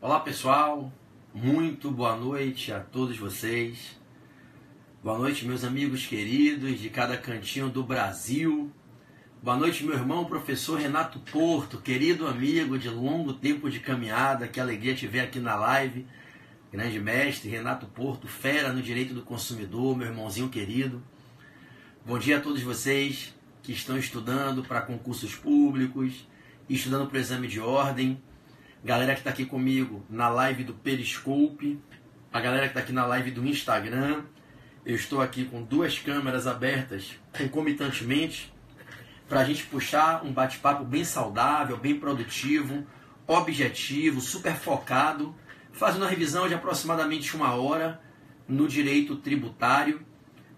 Olá pessoal, muito boa noite a todos vocês. Boa noite meus amigos queridos de cada cantinho do Brasil. Boa noite meu irmão professor Renato Porto, querido amigo de longo tempo de caminhada. Que alegria te ver aqui na live. Grande mestre Renato Porto, fera no direito do consumidor, meu irmãozinho querido. Bom dia a todos vocês que estão estudando para concursos públicos, estudando para o exame de ordem. Galera que está aqui comigo na live do Periscope, a galera que está aqui na live do Instagram. Eu estou aqui com duas câmeras abertas concomitantemente para a gente puxar um bate-papo bem saudável, bem produtivo, objetivo, super focado, fazendo uma revisão de aproximadamente 1 hora no direito tributário,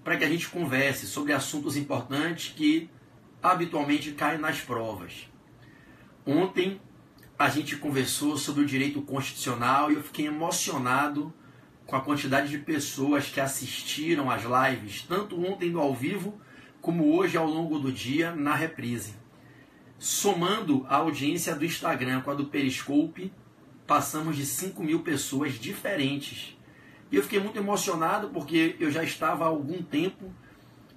para que a gente converse sobre assuntos importantes que habitualmente caem nas provas. Ontem a gente conversou sobre o direito constitucional e eu fiquei emocionado com a quantidade de pessoas que assistiram às lives, tanto ontem no ao vivo, como hoje ao longo do dia na reprise. Somando a audiência do Instagram com a do Periscope, passamos de 5.000 pessoas diferentes. E eu fiquei muito emocionado porque eu já estava há algum tempo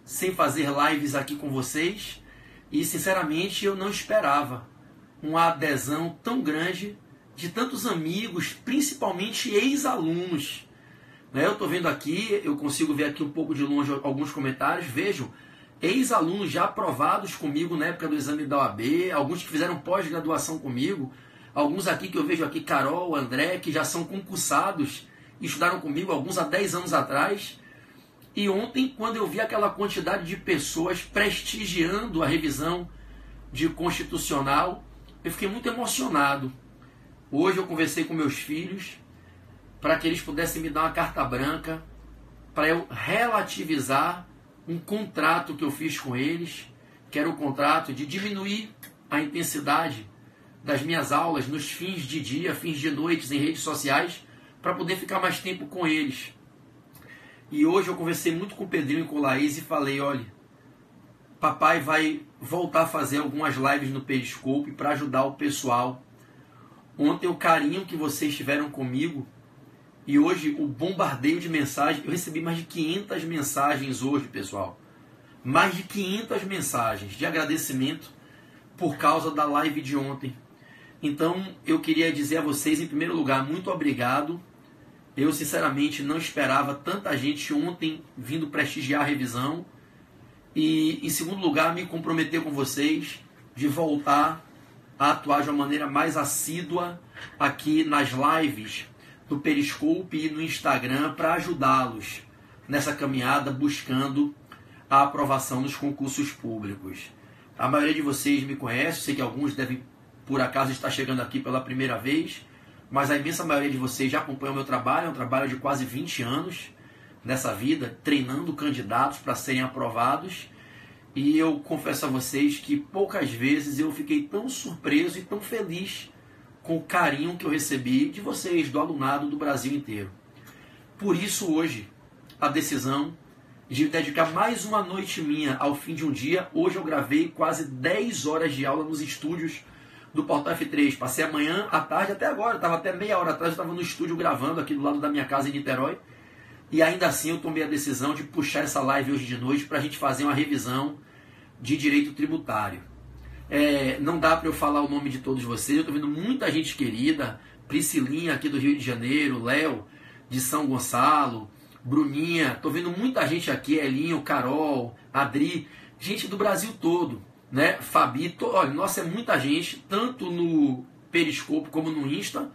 sem fazer lives aqui com vocês e, sinceramente, eu não esperava uma adesão tão grande de tantos amigos, principalmente ex-alunos. Eu estou vendo aqui, eu consigo ver aqui um pouco de longe alguns comentários, vejo ex-alunos já aprovados comigo na época do exame da OAB, alguns que fizeram pós-graduação comigo, alguns aqui que eu vejo aqui, Carol, André, que já são concursados, estudaram comigo, alguns há 10 anos atrás. E ontem, quando eu vi aquela quantidade de pessoas prestigiando a revisão de constitucional, eu fiquei muito emocionado. Hoje eu conversei com meus filhos para que eles pudessem me dar uma carta branca para eu relativizar um contrato que eu fiz com eles, que era o contrato de diminuir a intensidade das minhas aulas nos fins de dia, fins de noites em redes sociais, para poder ficar mais tempo com eles. E hoje eu conversei muito com o Pedrinho e com o Laís e falei, olha, papai vai voltar a fazer algumas lives no Periscope para ajudar o pessoal. Ontem o carinho que vocês tiveram comigo e hoje o bombardeio de mensagens. Eu recebi mais de 500 mensagens hoje, pessoal. Mais de 500 mensagens de agradecimento por causa da live de ontem. Então eu queria dizer a vocês, em primeiro lugar, muito obrigado. Eu sinceramente não esperava tanta gente ontem vindo prestigiar a revisão. E, em segundo lugar, me comprometer com vocês de voltar a atuar de uma maneira mais assídua aqui nas lives do Periscope e no Instagram para ajudá-los nessa caminhada buscando a aprovação nos concursos públicos. A maioria de vocês me conhece, sei que alguns devem, por acaso, estar chegando aqui pela primeira vez, mas a imensa maioria de vocês já acompanha o meu trabalho, é um trabalho de quase 20 anos, nessa vida, treinando candidatos para serem aprovados, e eu confesso a vocês que poucas vezes eu fiquei tão surpreso e tão feliz com o carinho que eu recebi de vocês, do alunado do Brasil inteiro. Por isso hoje, a decisão de dedicar mais uma noite minha ao fim de um dia. Hoje eu gravei quase 10 horas de aula nos estúdios do Portal F3, passei a manhã, à tarde, até agora, estava até meia hora atrás, eu estava no estúdio gravando aqui do lado da minha casa em Niterói. E ainda assim eu tomei a decisão de puxar essa live hoje de noite para a gente fazer uma revisão de direito tributário. Não dá para eu falar o nome de todos vocês, eu estou vendo muita gente querida, Priscilinha aqui do Rio de Janeiro, Léo de São Gonçalo, Bruninha, estou vendo muita gente aqui, Elinho, Carol, Adri, gente do Brasil todo, né? Fabi, olha, nossa, é muita gente, tanto no Periscope como no Insta.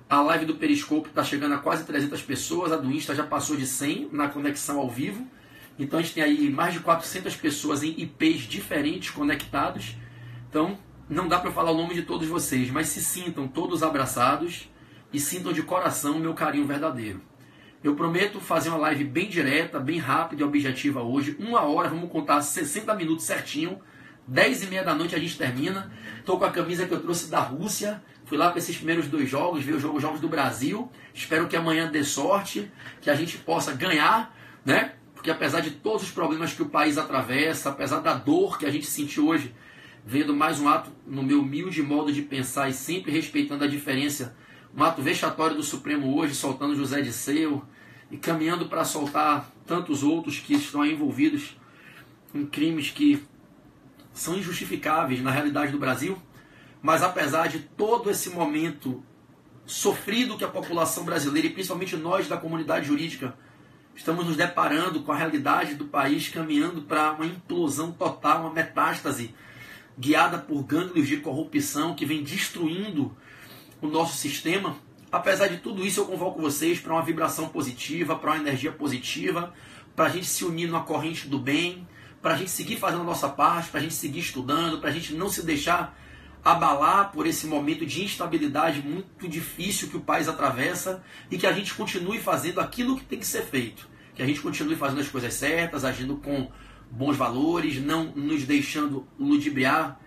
A live do Periscope está chegando a quase 300 pessoas, a do Insta já passou de 100 na conexão ao vivo. Então a gente tem aí mais de 400 pessoas em IPs diferentes conectados. Então não dá para falar o nome de todos vocês, mas se sintam todos abraçados e sintam de coração o meu carinho verdadeiro. Eu prometo fazer uma live bem direta, bem rápida e objetiva hoje. 1 hora, vamos contar 60 minutos certinho. 10h30 da noite a gente termina. Estou com a camisa que eu trouxe da Rússia. Fui lá para esses primeiros 2 jogos, ver os jogos do Brasil. Espero que amanhã dê sorte, que a gente possa ganhar, né? Porque apesar de todos os problemas que o país atravessa, apesar da dor que a gente sentiu hoje, vendo mais um ato, no meu humilde modo de pensar e sempre respeitando a diferença Um ato vexatório do Supremo hoje, soltando José Disseu e caminhando para soltar tantos outros que estão aí envolvidos em crimes que são injustificáveis na realidade do Brasil. Mas apesar de todo esse momento sofrido que a população brasileira, e principalmente nós da comunidade jurídica, estamos nos deparando com a realidade do país caminhando para uma implosão total, uma metástase, guiada por gânglios de corrupção que vem destruindo o nosso sistema. Apesar de tudo isso, eu convoco vocês para uma vibração positiva, para uma energia positiva, para a gente se unir numa corrente do bem, para a gente seguir fazendo a nossa parte, para a gente seguir estudando, para a gente não se deixar abalar por esse momento de instabilidade muito difícil que o país atravessa, e que a gente continue fazendo aquilo que tem que ser feito, que a gente continue fazendo as coisas certas, agindo com bons valores, não nos deixando ludibriar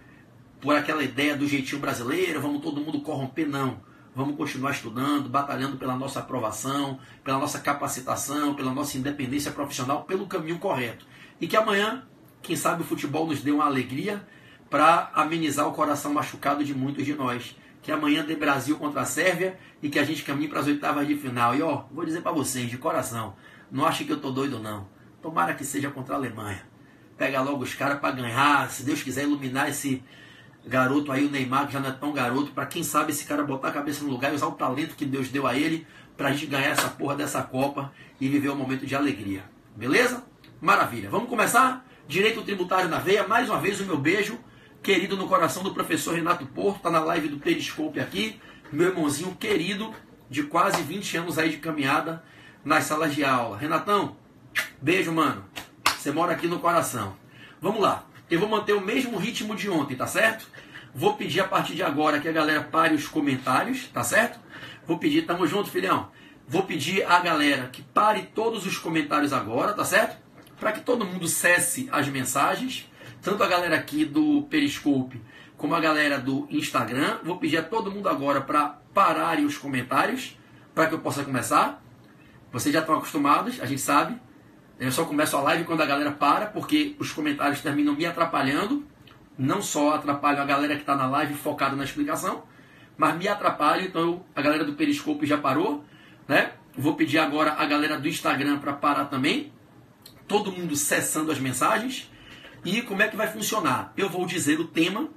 por aquela ideia do jeitinho brasileiro, vamos todo mundo corromper, não. Vamos continuar estudando, batalhando pela nossa aprovação, pela nossa capacitação, pela nossa independência profissional, pelo caminho correto. E que amanhã, quem sabe, o futebol nos dê uma alegria para amenizar o coração machucado de muitos de nós. Que amanhã dê Brasil contra a Sérvia e que a gente caminhe para as oitavas de final. E ó, vou dizer para vocês, de coração, não achem que eu tô doido não. Tomara que seja contra a Alemanha. Pega logo os caras para ganhar, se Deus quiser iluminar esse garoto aí, o Neymar, que já não é tão garoto, para quem sabe esse cara botar a cabeça no lugar e usar o talento que Deus deu a ele, para a gente ganhar essa porra dessa Copa e viver um momento de alegria. Beleza? Maravilha. Vamos começar? Direito tributário na veia. Mais uma vez o meu beijo querido no coração do professor Renato Porto, está na live do Periscope aqui, meu irmãozinho querido, de quase 20 anos aí de caminhada nas salas de aula. Renatão, beijo, mano. Você mora aqui no coração. Vamos lá. Eu vou manter o mesmo ritmo de ontem, tá certo? Vou pedir a partir de agora que a galera pare os comentários, tá certo? Vou pedir, tamo junto, filhão. Vou pedir a galera que pare todos os comentários agora, tá certo? Para que todo mundo cesse as mensagens, tanto a galera aqui do Periscope como a galera do Instagram. Vou pedir a todo mundo agora para pararem os comentários, para que eu possa começar. Vocês já estão acostumados, a gente sabe. Eu só começo a live quando a galera para, porque os comentários terminam me atrapalhando. Não só atrapalham a galera que está na live focada na explicação, mas me atrapalham. Então a galera do Periscope já parou, né? Vou pedir agora a galera do Instagram para parar também. Todo mundo cessando as mensagens. E como é que vai funcionar? Eu vou dizer o tema,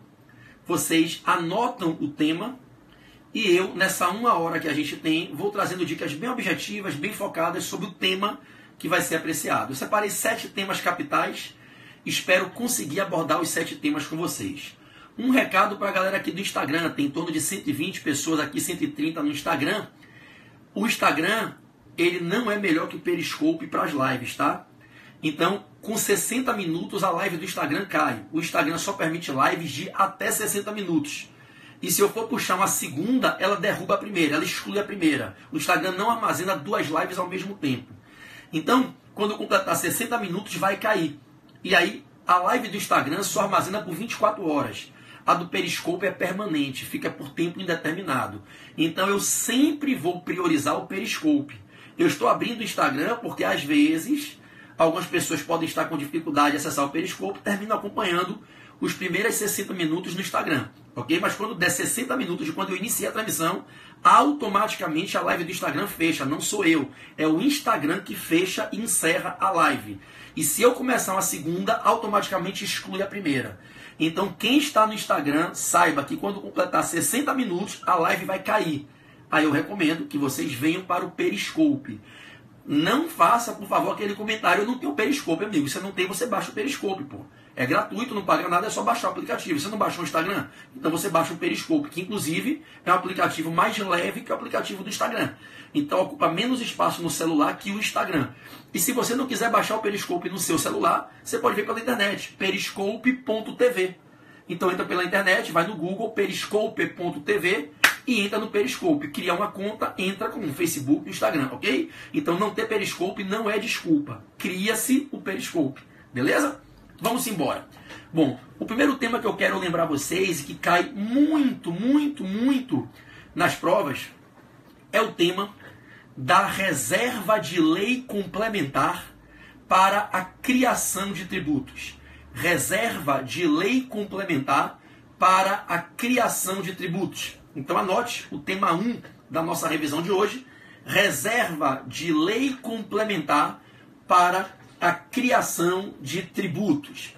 vocês anotam o tema, e eu, nessa 1 hora que a gente tem, vou trazendo dicas bem objetivas, bem focadas sobre o tema que vai ser apreciado. Eu separei 7 temas capitais, espero conseguir abordar os 7 temas com vocês. Um recado para a galera aqui do Instagram, tem em torno de 120 pessoas aqui, 130 no Instagram. O Instagram, ele não é melhor que o Periscope para as lives, tá? Então, com 60 minutos a live do Instagram cai. O Instagram só permite lives de até 60 minutos. E se eu for puxar uma segunda, ela derruba a primeira, ela exclui a primeira. O Instagram não armazena 2 lives ao mesmo tempo. Então, quando eu completar 60 minutos, vai cair. E aí, a live do Instagram só armazena por 24 horas. A do Periscope é permanente, fica por tempo indeterminado. Então, eu sempre vou priorizar o Periscope. Eu estou abrindo o Instagram porque, às vezes, algumas pessoas podem estar com dificuldade de acessar o Periscope, terminam acompanhando os primeiros 60 minutos no Instagram, ok? Mas quando der 60 minutos de quando eu iniciei a transmissão, automaticamente a live do Instagram fecha, não sou eu. É o Instagram que fecha e encerra a live. E se eu começar uma segunda, automaticamente exclui a primeira. Então quem está no Instagram, saiba que quando completar 60 minutos, a live vai cair. Aí eu recomendo que vocês venham para o Periscope. Não faça, por favor, aquele comentário: eu não tenho Periscope, amigo. Você não tem, você baixa o Periscope, pô. É gratuito, não paga nada, é só baixar o aplicativo. Você não baixou o Instagram? Então você baixa o Periscope, que inclusive é um aplicativo mais leve que o aplicativo do Instagram. Então ocupa menos espaço no celular que o Instagram. E se você não quiser baixar o Periscope no seu celular, você pode ver pela internet, periscope.tv. Então entra pela internet, vai no Google, periscope.tv, e entra no Periscope. Cria uma conta, entra com o Facebook e o Instagram, ok? Então não ter Periscope não é desculpa. Cria-se o Periscope, beleza? Vamos embora. Bom, o primeiro tema que eu quero lembrar vocês, e que cai muito nas provas, é o tema da reserva de lei complementar para a criação de tributos. Reserva de lei complementar para a criação de tributos. Então anote o tema 1 da nossa revisão de hoje, reserva de lei complementar para a criação de tributos.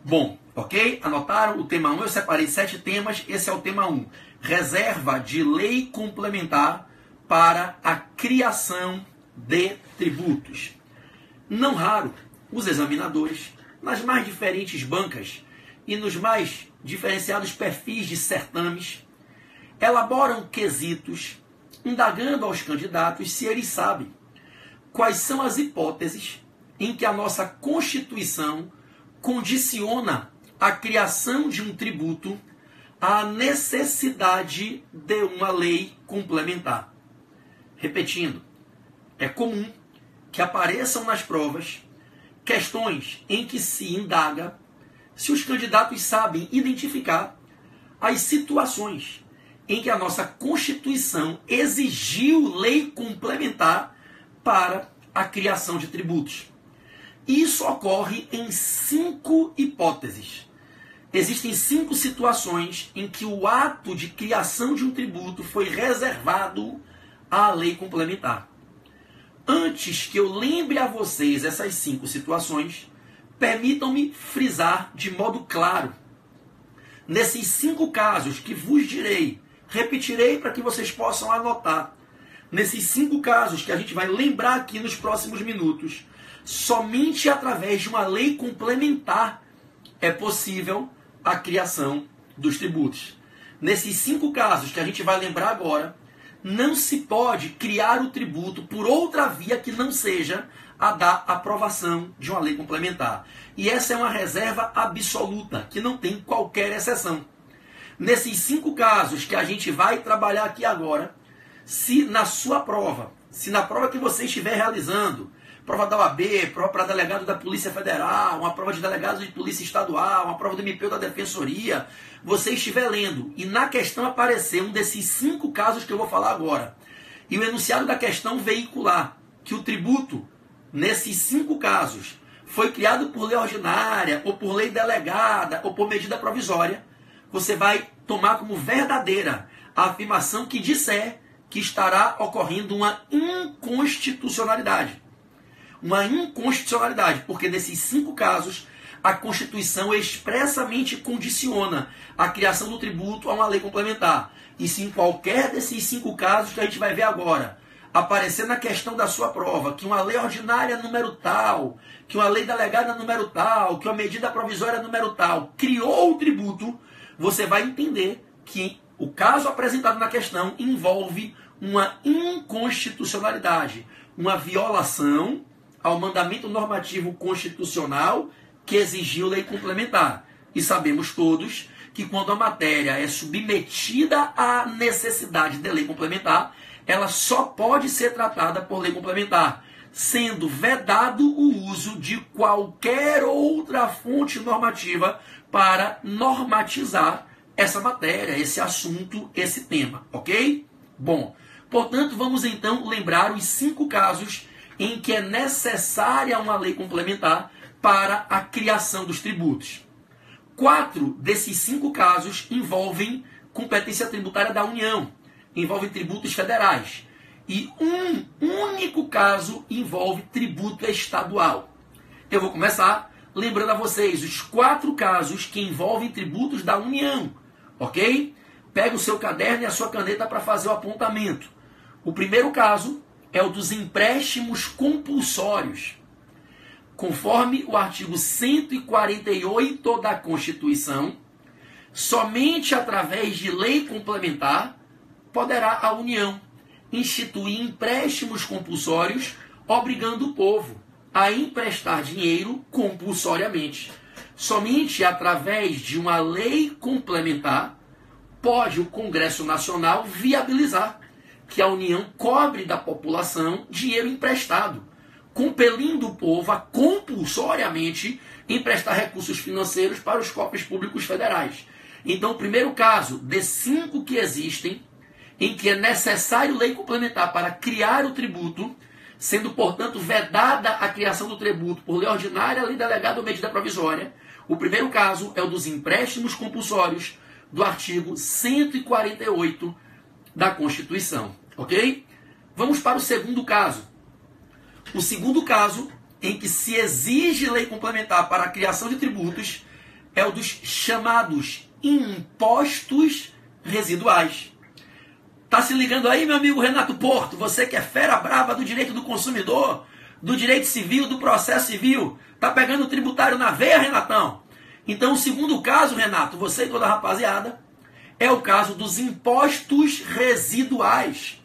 Bom, ok? Anotaram o tema 1? Eu separei 7 temas, esse é o tema 1. Reserva de lei complementar para a criação de tributos. Não raro, os examinadores, nas mais diferentes bancas e nos mais diferenciados perfis de certames, elaboram quesitos, indagando aos candidatos se eles sabem quais são as hipóteses em que a nossa Constituição condiciona a criação de um tributo à necessidade de uma lei complementar. Repetindo, é comum que apareçam nas provas questões em que se indaga se os candidatos sabem identificar as situações em que a nossa Constituição exigiu lei complementar para a criação de tributos. Isso ocorre em 5 hipóteses. Existem 5 situações em que o ato de criação de um tributo foi reservado à lei complementar. Antes que eu lembre a vocês essas 5 situações, permitam-me frisar de modo claro. Nesses 5 casos que vos direi, repetirei para que vocês possam anotar. Nesses 5 casos que a gente vai lembrar aqui nos próximos minutos, somente através de uma lei complementar é possível a criação dos tributos. Nesses 5 casos que a gente vai lembrar agora, não se pode criar o tributo por outra via que não seja a da aprovação de uma lei complementar. E essa é uma reserva absoluta, que não tem qualquer exceção. Nesses 5 casos que a gente vai trabalhar aqui agora, se na sua prova, se na prova que você estiver realizando, prova da OAB, prova para delegado da Polícia Federal, uma prova de delegado de Polícia Estadual, uma prova do MP ou da Defensoria, você estiver lendo e na questão aparecer um desses 5 casos que eu vou falar agora, e o enunciado da questão veicular que o tributo, nesses 5 casos, foi criado por lei ordinária, ou por lei delegada, ou por medida provisória, você vai tomar como verdadeira a afirmação que disser que estará ocorrendo uma inconstitucionalidade. Uma inconstitucionalidade, porque nesses 5 casos, a Constituição expressamente condiciona a criação do tributo a uma lei complementar. E se em qualquer desses 5 casos que a gente vai ver agora, aparecer na questão da sua prova, que uma lei ordinária número tal, que uma lei delegada número tal, que uma medida provisória número tal, criou o tributo, você vai entender que o caso apresentado na questão envolve uma inconstitucionalidade, uma violação ao mandamento normativo constitucional que exigiu lei complementar. E sabemos todos que quando a matéria é submetida à necessidade de lei complementar, ela só pode ser tratada por lei complementar, sendo vedado o uso de qualquer outra fonte normativa para normatizar essa matéria, esse assunto, esse tema, ok? Bom, portanto, vamos então lembrar os 5 casos em que é necessária uma lei complementar para a criação dos tributos. 4 desses 5 casos envolvem competência tributária da União, envolvem tributos federais. E um único caso envolve tributo estadual. Eu vou começar lembrando a vocês os 4 casos que envolvem tributos da União, ok? Pega o seu caderno e a sua caneta para fazer o apontamento. O primeiro caso é o dos empréstimos compulsórios. Conforme o artigo 148 da Constituição, somente através de lei complementar poderá a União instituir empréstimos compulsórios, obrigando o povo a emprestar dinheiro compulsoriamente. Somente através de uma lei complementar pode o Congresso Nacional viabilizar que a União cobre da população dinheiro emprestado, compelindo o povo a compulsoriamente emprestar recursos financeiros para os cofres públicos federais. Então, o primeiro caso de 5 que existem, em que é necessário lei complementar para criar o tributo, sendo, portanto, vedada a criação do tributo por lei ordinária, lei delegada ou medida provisória, o primeiro caso é o dos empréstimos compulsórios do artigo 148 da Constituição. ok? Vamos para o segundo caso. O segundo caso em que se exige lei complementar para a criação de tributos é o dos chamados impostos residuais. Tá se ligando aí, meu amigo Renato Porto? Você que é fera brava do direito do consumidor, do direito civil, do processo civil. Tá pegando o tributário na veia, Renatão? Então, o segundo caso, Renato, você e toda a rapaziada, é o caso dos impostos residuais.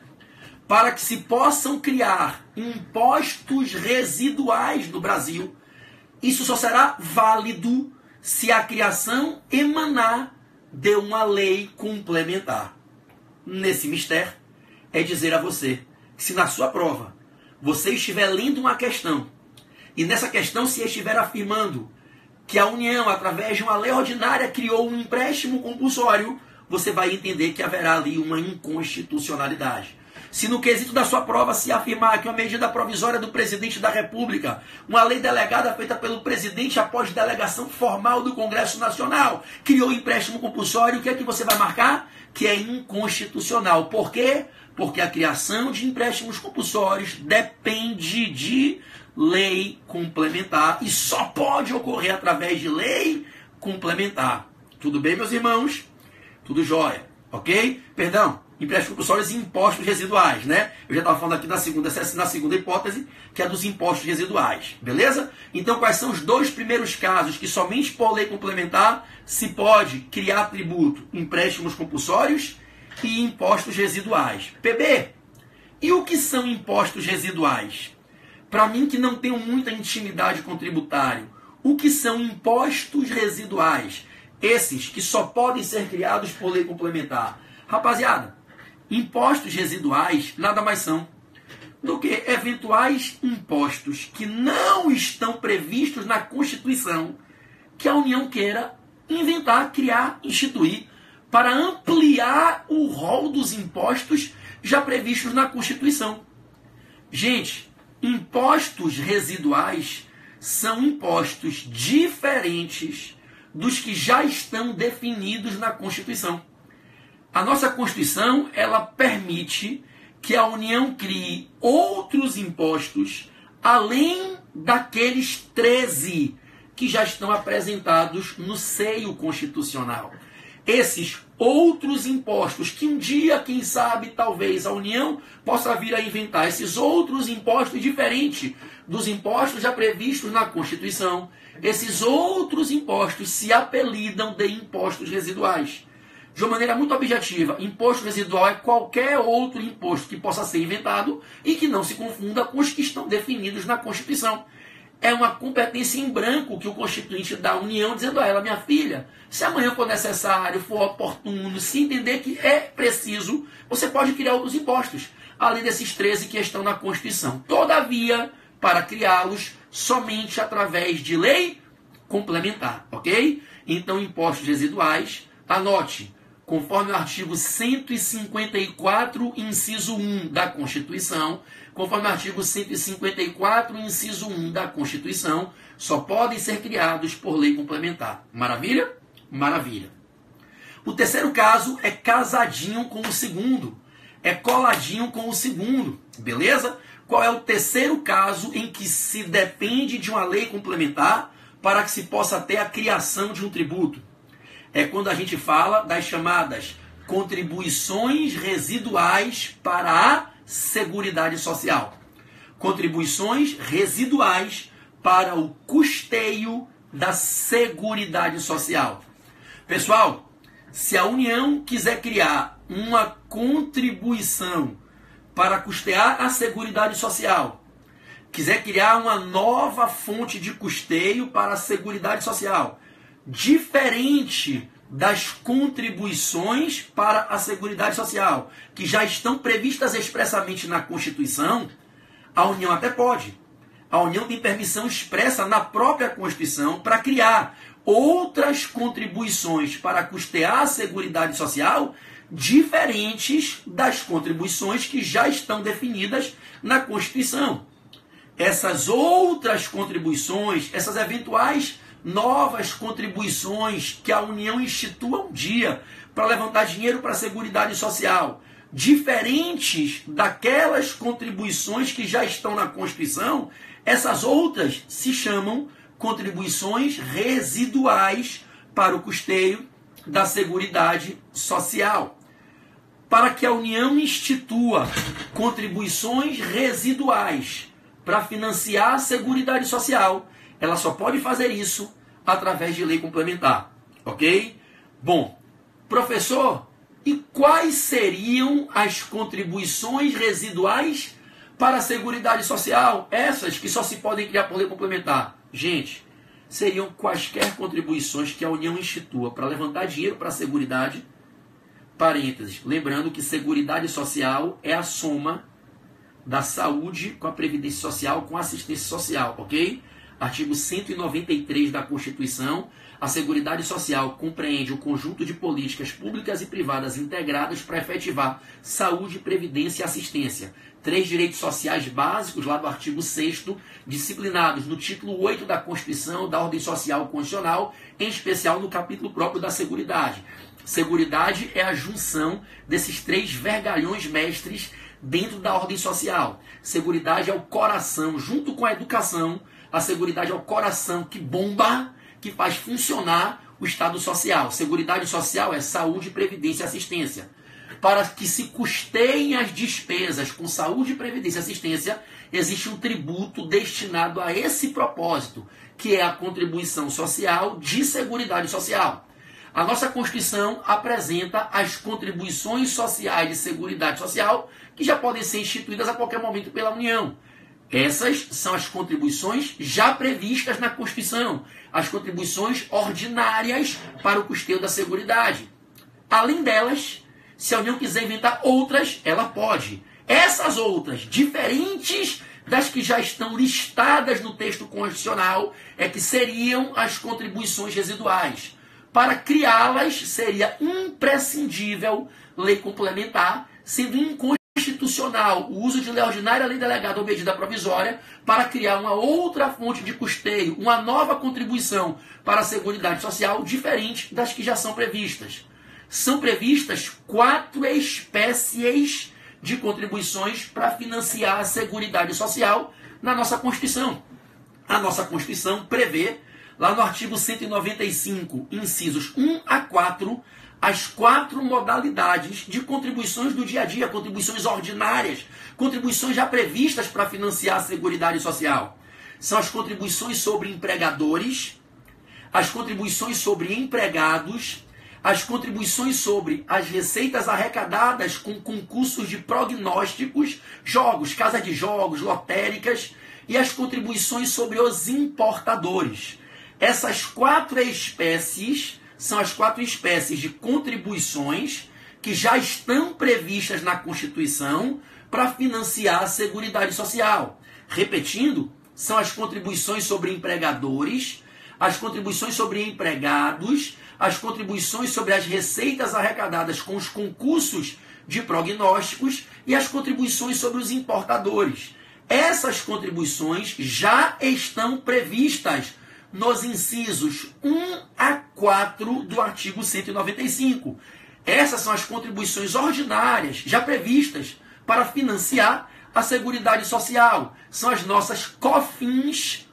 Para que se possam criar impostos residuais no Brasil, isso só será válido se a criação emanar de uma lei complementar. Nesse mistério, é dizer a você que se na sua prova você estiver lendo uma questão e nessa questão se estiver afirmando que a União, através de uma lei ordinária, criou um empréstimo compulsório, você vai entender que haverá ali uma inconstitucionalidade. Se no quesito da sua prova se afirmar que uma medida provisória do presidente da República, uma lei delegada feita pelo presidente após delegação formal do Congresso Nacional, criou empréstimo compulsório, o que é que você vai marcar? Que é inconstitucional. Por quê? Porque a criação de empréstimos compulsórios depende de lei complementar e só pode ocorrer através de lei complementar. Tudo bem, meus irmãos? Tudo jóia, ok? Perdão. Empréstimos compulsórios e impostos residuais, né? Eu já estava falando aqui na segunda hipótese, que é dos impostos residuais, beleza? Então, quais são os dois primeiros casos que somente por lei complementar se pode criar tributo? Empréstimos compulsórios e impostos residuais. PB, e o que são impostos residuais? Para mim que não tenho muita intimidade com o tributário, o que são impostos residuais? Esses que só podem ser criados por lei complementar. Rapaziada, impostos residuais nada mais são do que eventuais impostos que não estão previstos na Constituição, que a União queira inventar, criar, instituir, para ampliar o rol dos impostos já previstos na Constituição. Gente, impostos residuais são impostos diferentes dos que já estão definidos na Constituição. A nossa Constituição, ela permite que a União crie outros impostos além daqueles 13 que já estão apresentados no seio constitucional. Esses outros impostos que um dia, quem sabe, talvez a União possa vir a inventar, esses outros impostos diferentes dos impostos já previstos na Constituição, esses outros impostos se apelidam de impostos residuais. De uma maneira muito objetiva, imposto residual é qualquer outro imposto que possa ser inventado e que não se confunda com os que estão definidos na Constituição. É uma competência em branco que o Constituinte dá à União, dizendo a ela: minha filha, se amanhã for necessário, for oportuno, se entender que é preciso, você pode criar outros impostos, além desses 13 que estão na Constituição. Todavia, para criá-los somente através de lei complementar, ok? Então, impostos residuais, anote, conforme o artigo 154, inciso 1 da Constituição, conforme o artigo 154, inciso 1 da Constituição, só podem ser criados por lei complementar. Maravilha? Maravilha. O terceiro caso é casadinho com o segundo, é coladinho com o segundo, beleza? Qual é o terceiro caso em que se depende de uma lei complementar para que se possa ter a criação de um tributo? É quando a gente fala das chamadas contribuições residuais para a Seguridade Social. Contribuições residuais para o custeio da Seguridade Social. Pessoal, se a União quiser criar uma contribuição para custear a Seguridade Social, quiser criar uma nova fonte de custeio para a Seguridade Social, diferente das contribuições para a Seguridade Social, que já estão previstas expressamente na Constituição, a União até pode. A União tem permissão expressa na própria Constituição para criar outras contribuições para custear a Seguridade Social diferentes das contribuições que já estão definidas na Constituição. Essas outras contribuições, essas eventuais novas contribuições que a União institua um dia para levantar dinheiro para a Seguridade Social, diferentes daquelas contribuições que já estão na Constituição, essas outras se chamam contribuições residuais para o custeio da Seguridade Social. Para que a União institua contribuições residuais para financiar a Seguridade Social, ela só pode fazer isso através de lei complementar, ok? Bom, professor, e quais seriam as contribuições residuais para a Seguridade Social? Essas que só se podem criar por lei complementar. Gente, seriam quaisquer contribuições que a União institua para levantar dinheiro para a Seguridade. Parênteses, lembrando que Seguridade Social é a soma da saúde com a Previdência Social, com a assistência social, ok? Artigo 193 da Constituição, a Seguridade Social compreende o conjunto de políticas públicas e privadas integradas para efetivar saúde, previdência e assistência. 3 direitos sociais básicos, lá do artigo 6º, disciplinados no título 8 da Constituição, da Ordem Social Constitucional, em especial no capítulo próprio da Seguridade. Seguridade é a junção desses 3 vergalhões mestres dentro da ordem social. Seguridade é o coração, junto com a educação, a Seguridade é o coração que bomba, que faz funcionar o Estado Social. Seguridade Social é saúde, previdência e assistência. Para que se custeiem as despesas com saúde, previdência e assistência, existe um tributo destinado a esse propósito, que é a contribuição social de Seguridade Social. A nossa Constituição apresenta as contribuições sociais de Seguridade Social, que já podem ser instituídas a qualquer momento pela União. Essas são as contribuições já previstas na Constituição, as contribuições ordinárias para o custeio da Seguridade. Além delas, se a União quiser inventar outras, ela pode. Essas outras, diferentes das que já estão listadas no texto constitucional, é que seriam as contribuições residuais. Para criá-las, seria imprescindível lei complementar, sendo inconstitucional o uso de lei ordinária, lei delegada ou medida provisória para criar uma outra fonte de custeio, uma nova contribuição para a Seguridade Social, diferente das que já são previstas. São previstas 4 espécies de contribuições para financiar a Seguridade Social na nossa Constituição. A nossa Constituição prevê, lá no artigo 195, incisos 1 a 4, as 4 modalidades de contribuições do dia a dia, contribuições ordinárias, contribuições já previstas para financiar a Seguridade Social. São as contribuições sobre empregadores, as contribuições sobre empregados, as contribuições sobre as receitas arrecadadas com concursos de prognósticos, jogos, casa de jogos, lotéricas, e as contribuições sobre os importadores. Essas 4 espécies são as 4 espécies de contribuições que já estão previstas na Constituição para financiar a Seguridade Social. Repetindo, são as contribuições sobre empregadores, as contribuições sobre empregados, as contribuições sobre as receitas arrecadadas com os concursos de prognósticos e as contribuições sobre os importadores. Essas contribuições já estão previstas nos incisos 1 a 4 do artigo 195. Essas são as contribuições ordinárias já previstas para financiar a Seguridade Social. São as nossas COFINS,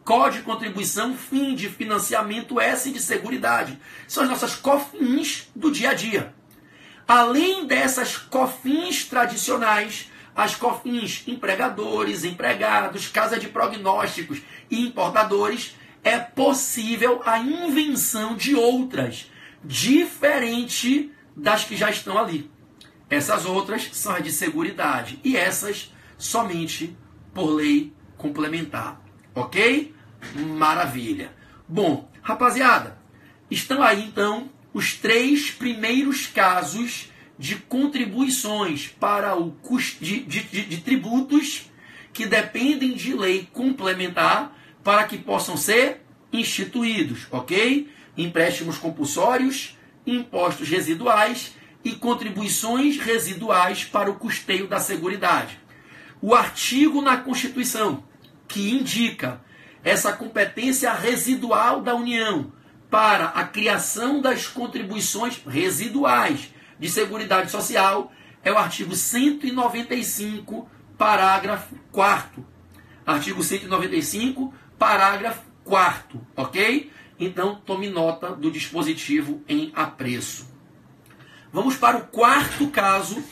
Código de Contribuição, FIM de Financiamento, S de Seguridade. São as nossas COFINS do dia a dia. Além dessas COFINS tradicionais, as COFINS empregadores, empregados, casa de prognósticos e importadores, é possível a invenção de outras, diferente das que já estão ali. Essas outras são as de Seguridade e essas somente por lei complementar. Ok? Maravilha. Bom, rapaziada, estão aí então os 3 primeiros casos de contribuições para o custo de tributos que dependem de lei complementar para que possam ser instituídos, ok? Empréstimos compulsórios, impostos residuais e contribuições residuais para o custeio da Seguridade. O artigo na Constituição que indica essa competência residual da União para a criação das contribuições residuais de Seguridade Social é o artigo 195, parágrafo 4º. Artigo 195, parágrafo 4º, ok? Então, tome nota do dispositivo em apreço. Vamos para o quarto caso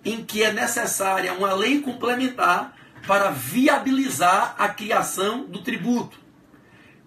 em que é necessária uma lei complementar para viabilizar a criação do tributo.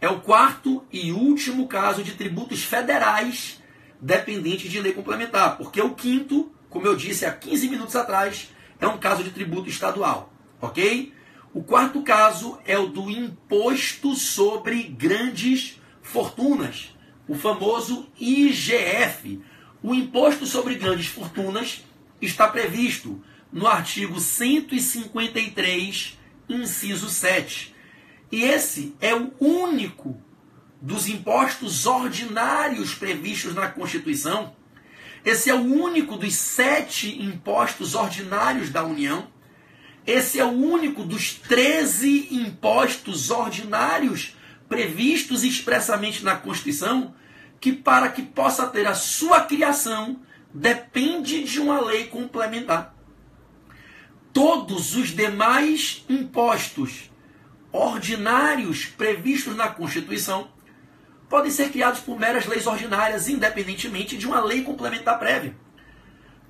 É o quarto e último caso de tributos federais dependentes de lei complementar, porque o quinto, como eu disse há 15 minutos atrás, é um caso de tributo estadual, ok? O quarto caso é o do imposto sobre grandes fortunas, o famoso IGF. O imposto sobre grandes fortunas está previsto no artigo 153, inciso 7. E esse é o único dos impostos ordinários previstos na Constituição. Esse é o único dos 7 impostos ordinários da União. Esse é o único dos 13 impostos ordinários previstos expressamente na Constituição, que para que possa ter a sua criação, depende de uma lei complementar. Todos os demais impostos ordinários previstos na Constituição podem ser criados por meras leis ordinárias, independentemente de uma lei complementar prévia.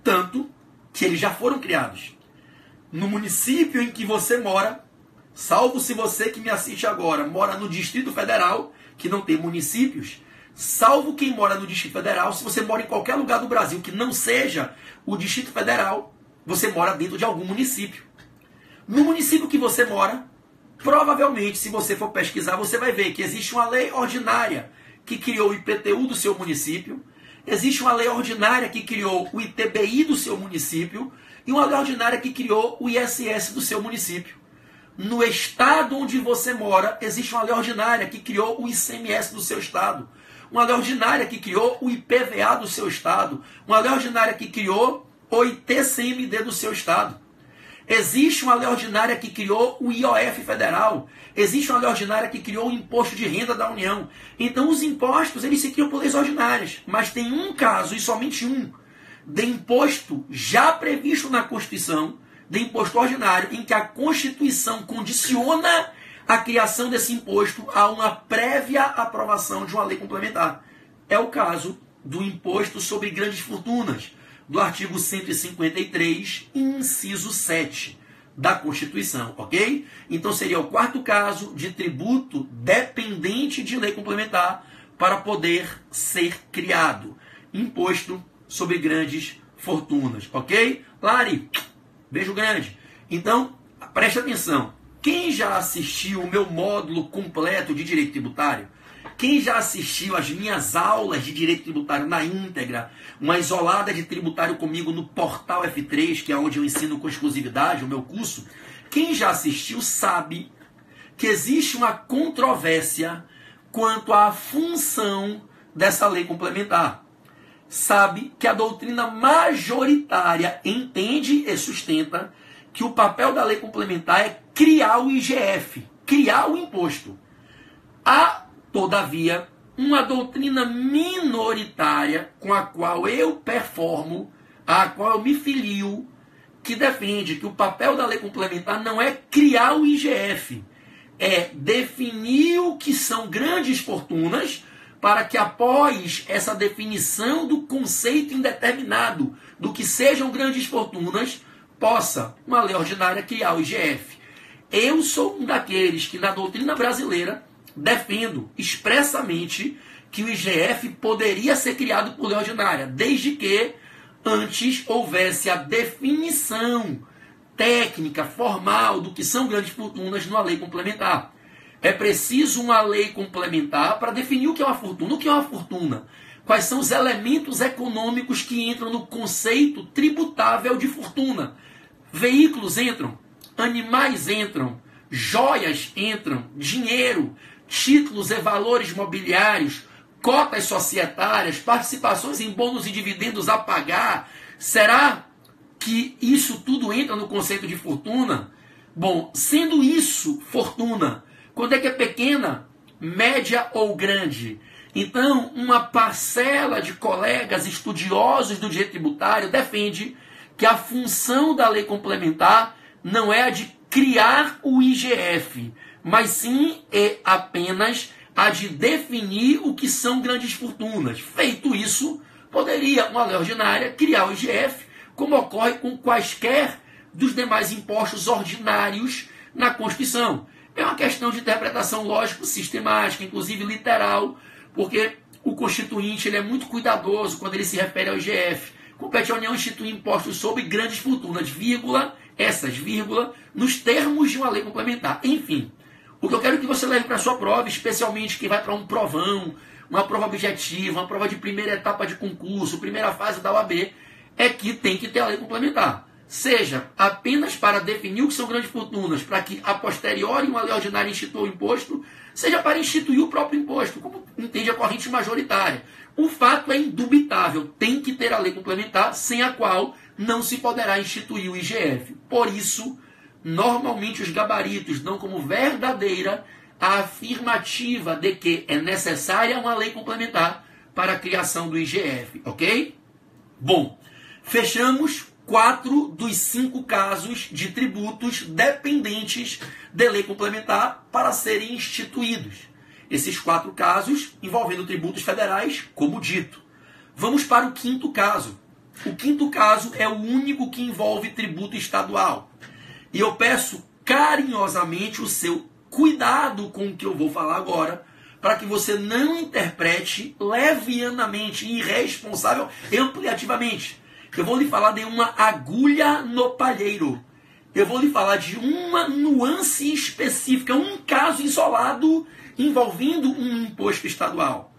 Tanto que eles já foram criados. No município em que você mora, salvo se você que me assiste agora mora no Distrito Federal, que não tem municípios, salvo quem mora no Distrito Federal, se você mora em qualquer lugar do Brasil que não seja o Distrito Federal, você mora dentro de algum município. No município que você mora, provavelmente, se você for pesquisar, você vai ver que existe uma lei ordinária que criou o IPTU do seu município, existe uma lei ordinária que criou o ITBI do seu município e uma lei ordinária que criou o ISS do seu município. No estado onde você mora, existe uma lei ordinária que criou o ICMS do seu estado, uma lei ordinária que criou o IPVA do seu estado, uma lei ordinária que criou o ITCMD do seu estado. Existe uma lei ordinária que criou o IOF federal. Existe uma lei ordinária que criou o imposto de renda da União. Então os impostos, eles se criam por leis ordinárias. Mas tem um caso, e somente um, de imposto já previsto na Constituição, de imposto ordinário, em que a Constituição condiciona a criação desse imposto a uma prévia aprovação de uma lei complementar. É o caso do imposto sobre grandes fortunas, do artigo 153, inciso 7 da Constituição, ok? Então seria o quarto caso de tributo dependente de lei complementar para poder ser criado. Imposto sobre grandes fortunas, ok? Lari, beijo grande. Então, preste atenção. Quem já assistiu o meu módulo completo de Direito Tributário? Quem já assistiu às minhas aulas de Direito Tributário na íntegra, uma isolada de tributário comigo no Portal F3, que é onde eu ensino com exclusividade o meu curso, quem já assistiu sabe que existe uma controvérsia quanto à função dessa lei complementar. Sabe que a doutrina majoritária entende e sustenta que o papel da lei complementar é criar o IGF, criar o imposto. Há, todavia, uma doutrina minoritária com a qual eu performo, a qual eu me filio, que defende que o papel da lei complementar não é criar o IGF, é definir o que são grandes fortunas para que após essa definição do conceito indeterminado do que sejam grandes fortunas, possa uma lei ordinária criar o IGF. Eu sou um daqueles que na doutrina brasileira defendo expressamente que o IGF poderia ser criado por lei ordinária, desde que antes houvesse a definição técnica, formal, do que são grandes fortunas numa lei complementar. É preciso uma lei complementar para definir o que é uma fortuna. O que é uma fortuna? Quais são os elementos econômicos que entram no conceito tributável de fortuna? Veículos entram, animais entram, joias entram, dinheiro, títulos e valores mobiliários, cotas societárias, participações em bônus e dividendos a pagar. Será que isso tudo entra no conceito de fortuna? Bom, sendo isso fortuna, quando é que é pequena, média ou grande? Então, uma parcela de colegas estudiosos do direito tributário defende que a função da lei complementar não é a de criar o IGF, mas sim é apenas a de definir o que são grandes fortunas. Feito isso, poderia uma lei ordinária criar o IGF, como ocorre com quaisquer dos demais impostos ordinários na Constituição. É uma questão de interpretação lógico-sistemática, inclusive literal, porque o Constituinte ele é muito cuidadoso quando ele se refere ao IGF. Compete à União instituir impostos sobre grandes fortunas, vírgula, nos termos de uma lei complementar. Enfim, o que eu quero que você leve para a sua prova, especialmente quem vai para um provão, uma prova objetiva, uma prova de primeira etapa de concurso, primeira fase da OAB, é que tem que ter a lei complementar. Seja apenas para definir o que são grandes fortunas, para que a posteriori uma lei ordinária institua o imposto, seja para instituir o próprio imposto, como entende a corrente majoritária. O fato é indubitável, tem que ter a lei complementar, sem a qual não se poderá instituir o IGF. Por isso, normalmente os gabaritos dão como verdadeira a afirmativa de que é necessária uma lei complementar para a criação do IGF, ok? Bom, fechamos 4 dos 5 casos de tributos dependentes de lei complementar para serem instituídos. Esses 4 casos envolvendo tributos federais, como dito. Vamos para o 5º caso. O 5º caso é o único que envolve tributo estadual. E eu peço carinhosamente o seu cuidado com o que eu vou falar agora, para que você não interprete levianamente, irresponsável, ampliativamente. Eu vou lhe falar de uma agulha no palheiro. Eu vou lhe falar de uma nuance específica, um caso isolado envolvendo um imposto estadual.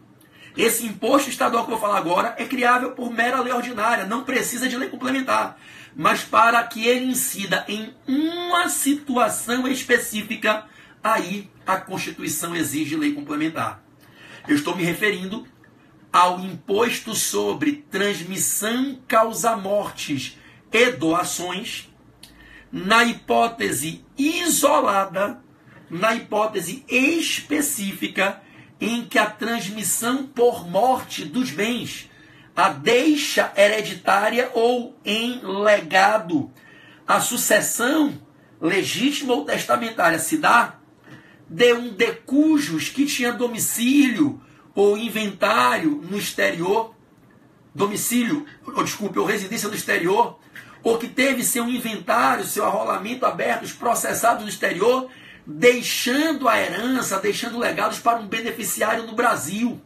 Esse imposto estadual que eu vou falar agora é criável por mera lei ordinária, não precisa de lei complementar. Mas para que ele incida em uma situação específica, aí a Constituição exige lei complementar. Eu estou me referindo ao imposto sobre transmissão causa-mortes e doações, na hipótese isolada, na hipótese específica em que a transmissão por morte dos bens, a deixa hereditária ou em legado, a sucessão legítima ou testamentária se dá de um de cujos que tinha domicílio ou inventário no exterior, ou residência no exterior, ou que teve seu inventário, seu arrolamento abertos, processados no exterior, deixando a herança, deixando legados para um beneficiário no Brasil.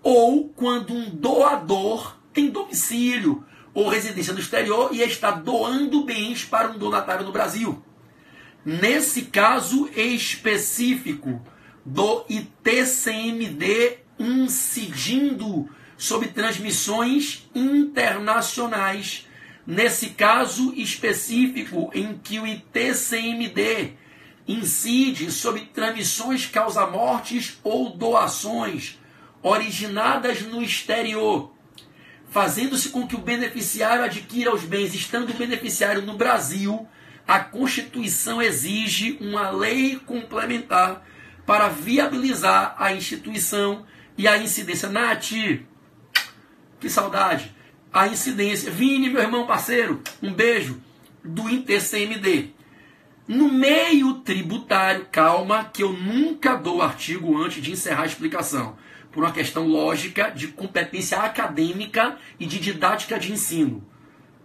Ou quando um doador tem domicílio ou residência no exterior e está doando bens para um donatário no Brasil. Nesse caso específico do ITCMD incidindo sobre transmissões internacionais, nesse caso específico em que o ITCMD incide sobre transmissões causa-mortes ou doações originadas no exterior, fazendo-se com que o beneficiário adquira os bens estando o beneficiário no Brasil, a Constituição exige uma lei complementar para viabilizar a instituição e a incidência. Nath, que saudade! A incidência. Vini, meu irmão parceiro, um beijo, do ITCMD. No meio tributário, calma, que eu nunca dou artigo antes de encerrar a explicação, por uma questão lógica de competência acadêmica e de didática de ensino.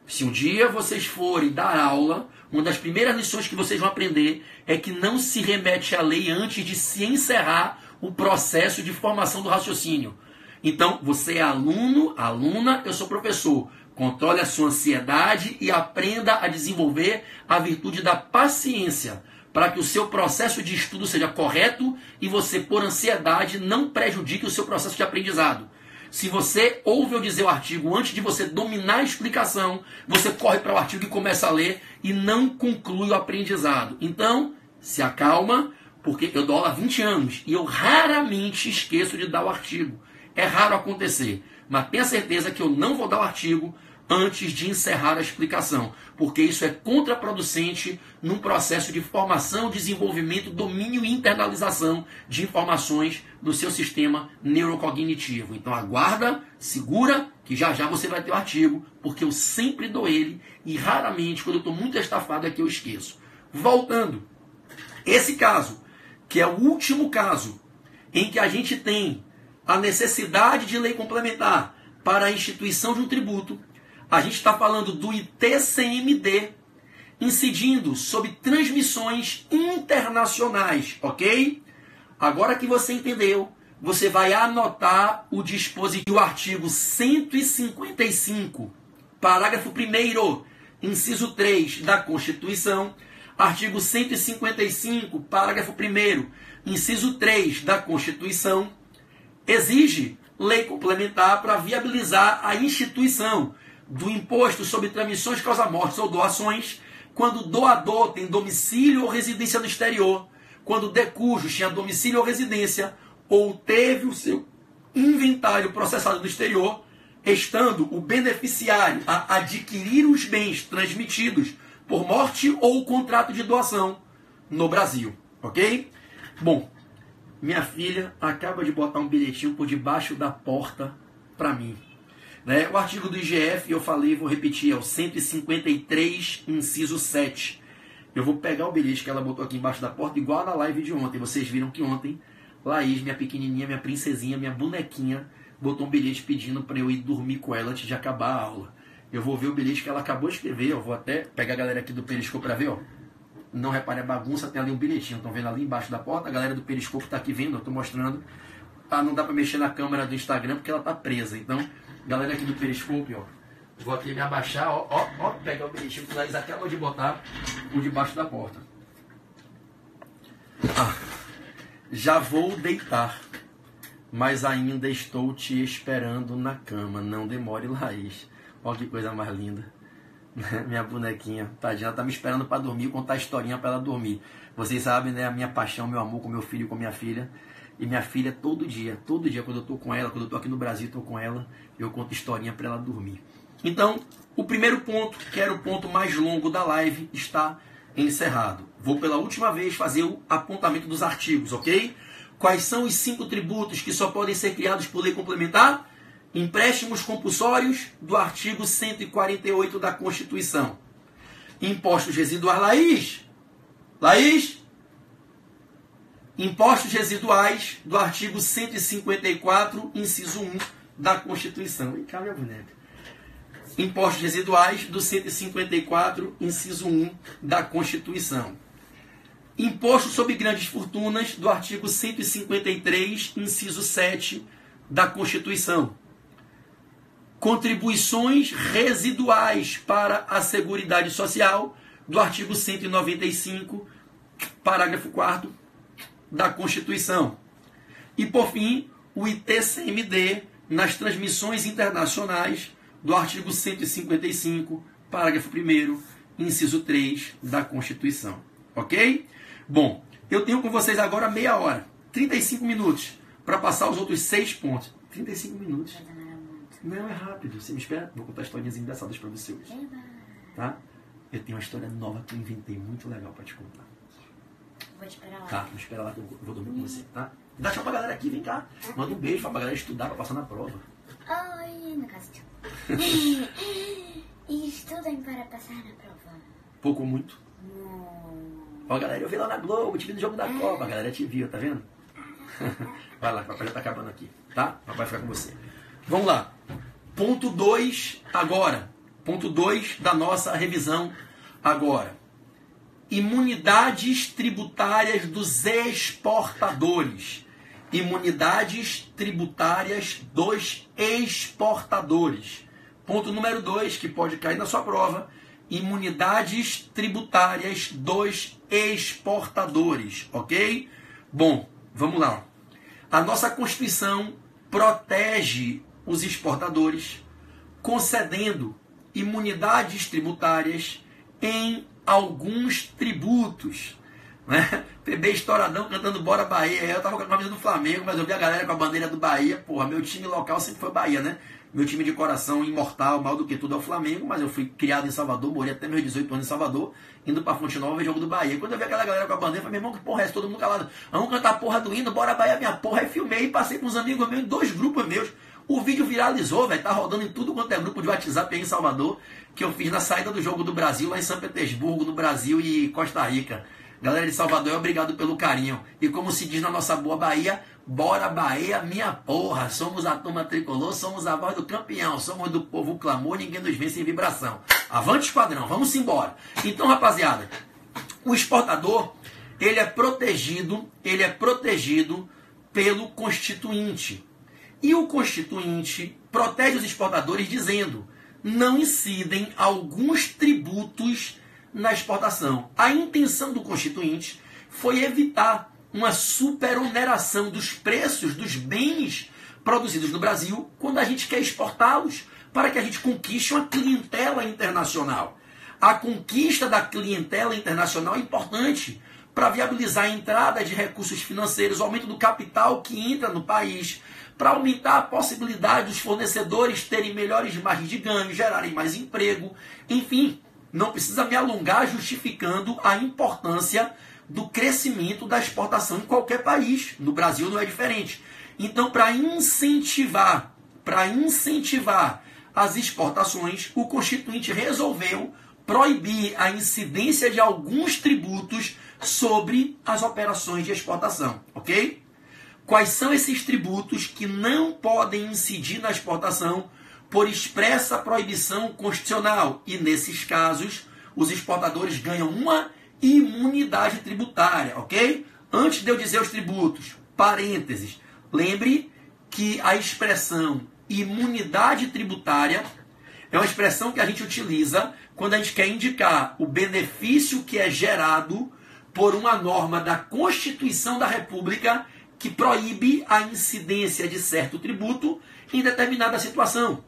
Se um dia vocês forem dar aula, uma das primeiras lições que vocês vão aprender é que não se remete à lei antes de se encerrar o processo de formação do raciocínio. Então, você é aluno, aluna, eu sou professor. Controle a sua ansiedade e aprenda a desenvolver a virtude da paciência, para que o seu processo de estudo seja correto e você, por ansiedade, não prejudique o seu processo de aprendizado. Se você ouve eu dizer o artigo antes de você dominar a explicação, você corre para o artigo e começa a ler e não conclui o aprendizado. Então, se acalma, porque eu dou aula há 20 anos e eu raramente esqueço de dar o artigo. É raro acontecer, mas tenha certeza que eu não vou dar o artigo antes de encerrar a explicação, porque isso é contraproducente num processo de formação, desenvolvimento, domínio e internalização de informações no seu sistema neurocognitivo. Então aguarda, segura, que já já você vai ter o artigo, porque eu sempre dou ele e raramente, quando eu estou muito estafado, é que eu esqueço. Voltando, esse caso, que é o último caso em que a gente tem a necessidade de lei complementar para a instituição de um tributo, a gente está falando do ITCMD incidindo sobre transmissões internacionais, ok? Agora que você entendeu, você vai anotar o dispositivo, o artigo 155, parágrafo 1º, inciso 3 da Constituição, artigo 155, parágrafo 1º, inciso 3 da Constituição, exige lei complementar para viabilizar a instituição do imposto sobre transmissões causa-mortes ou doações, quando o doador tem domicílio ou residência no exterior, quando o decujus tinha domicílio ou residência, ou teve o seu inventário processado no exterior, estando o beneficiário a adquirir os bens transmitidos por morte ou contrato de doação no Brasil, ok? Bom, minha filha acaba de botar um bilhetinho por debaixo da porta para mim. O artigo do IGF, eu falei, vou repetir, é o 153, inciso 7. Eu vou pegar o bilhete que ela botou aqui embaixo da porta, igual na live de ontem. Vocês viram que ontem, Laís, minha pequenininha, minha princesinha, minha bonequinha, botou um bilhete pedindo para eu ir dormir com ela antes de acabar a aula. Eu vou ver o bilhete que ela acabou de escrever, eu vou até pegar a galera aqui do Periscope para ver, ó. Não repare a bagunça, tem ali um bilhetinho, estão vendo ali embaixo da porta, a galera do Periscope está aqui vendo, eu estou mostrando. Ah, não dá para mexer na câmera do Instagram porque ela está presa, então, galera aqui do Periscope, ó, vou aqui me abaixar, ó, pegar o bilhetinho que eles acabam de botar por debaixo da porta. Já vou deitar, mas ainda estou te esperando na cama, não demore, Laís. Olha que coisa mais linda. Minha bonequinha, tadinha, ela tá me esperando para dormir, contar a historinha para ela dormir. Vocês sabem, né, a minha paixão, meu amor com meu filho e com minha filha. E minha filha, todo dia, quando eu tô com ela, quando eu tô aqui no Brasil, tô com ela, eu conto historinha para ela dormir. Então, o primeiro ponto, que era o ponto mais longo da live, está encerrado. Vou pela última vez fazer o apontamento dos artigos, ok? Quais são os 5 tributos que só podem ser criados por lei complementar? Empréstimos compulsórios do artigo 148 da Constituição. Impostos residuais, Laís? Impostos residuais do artigo 154, inciso 1 da Constituição. E cá, minha boneca. Impostos residuais do 154, inciso 1 da Constituição. Imposto sobre grandes fortunas do artigo 153, inciso 7 da Constituição. Contribuições residuais para a Seguridade Social do artigo 195, parágrafo 4º da Constituição. E, por fim, o ITCMD nas transmissões internacionais do artigo 155, parágrafo 1º, inciso 3 da Constituição. Ok? Bom, eu tenho com vocês agora meia hora, 35 minutos, para passar os outros 6 pontos. 35 minutos. Não, é rápido. Você me espera? Vou contar historinhas engraçadas para você hoje. Tá? Eu tenho uma história nova que eu inventei, muito legal para te contar. Vou te esperar lá. Tá, me espera lá que eu vou dormir com você, tá? Dá tchau pra galera aqui, vem cá. Manda um beijo pra galera estudar, pra passar na prova. Oi, no caso, tchau. E estudem para passar na prova. Pouco ou muito? Ó, galera, eu vi lá na Globo, te vi no jogo da Copa. A galera te viu, tá vendo? Vai lá, papai já tá acabando aqui, tá? Papai vai ficar com você. Vamos lá. Ponto 2 agora. Ponto 2 da nossa revisão agora. Imunidades tributárias dos exportadores. Imunidades tributárias dos exportadores. Ponto número 2, que pode cair na sua prova. Imunidades tributárias dos exportadores. Ok? Bom, vamos lá. A nossa Constituição protege os exportadores, concedendo imunidades tributárias em alguns tributos. Né? PB estouradão cantando Bora Bahia. Eu tava com a camisa do Flamengo, mas eu vi a galera com a bandeira do Bahia. Porra, meu time local sempre foi Bahia, né? Meu time de coração imortal, mal do que tudo, é o Flamengo, mas eu fui criado em Salvador, morri até meus 18 anos em Salvador, indo pra Fonte Nova ver jogo do Bahia. Quando eu vi aquela galera com a bandeira, eu falei, meu irmão, que porra é essa? Todo mundo calado. Vamos cantar a porra do hino, bora Bahia, minha porra. Aí filmei e passei com uns amigos meus, em 2 grupos meus. O vídeo viralizou, velho, tá rodando em tudo quanto é grupo de WhatsApp aí em Salvador, que eu fiz na saída do jogo do Brasil, lá em São Petersburgo, no Brasil e Costa Rica. Galera de Salvador, obrigado pelo carinho. E como se diz na nossa boa Bahia, bora Bahia, minha porra. Somos a turma tricolor, somos a voz do campeão, somos do povo clamor, ninguém nos vê sem vibração. Avante esquadrão, vamos embora. Então, rapaziada, o exportador, ele é protegido pelo Constituinte. E o Constituinte protege os exportadores dizendo, não incidem alguns tributos na exportação. A intenção do Constituinte foi evitar uma superoneração dos preços dos bens produzidos no Brasil quando a gente quer exportá-los, para que a gente conquiste uma clientela internacional. A conquista da clientela internacional é importante para viabilizar a entrada de recursos financeiros, o aumento do capital que entra no país, para aumentar a possibilidade dos fornecedores terem melhores margens de ganho, gerarem mais emprego, enfim. Não precisa me alongar justificando a importância do crescimento da exportação em qualquer país. No Brasil não é diferente. Então, para incentivar as exportações, o Constituinte resolveu proibir a incidência de alguns tributos sobre as operações de exportação. Ok? Quais são esses tributos que não podem incidir na exportação por expressa proibição constitucional? E nesses casos, os exportadores ganham uma imunidade tributária, ok? Antes de eu dizer os tributos, parênteses, lembre que a expressão imunidade tributária é uma expressão que a gente utiliza quando a gente quer indicar o benefício que é gerado por uma norma da Constituição da República que proíbe a incidência de certo tributo em determinada situação.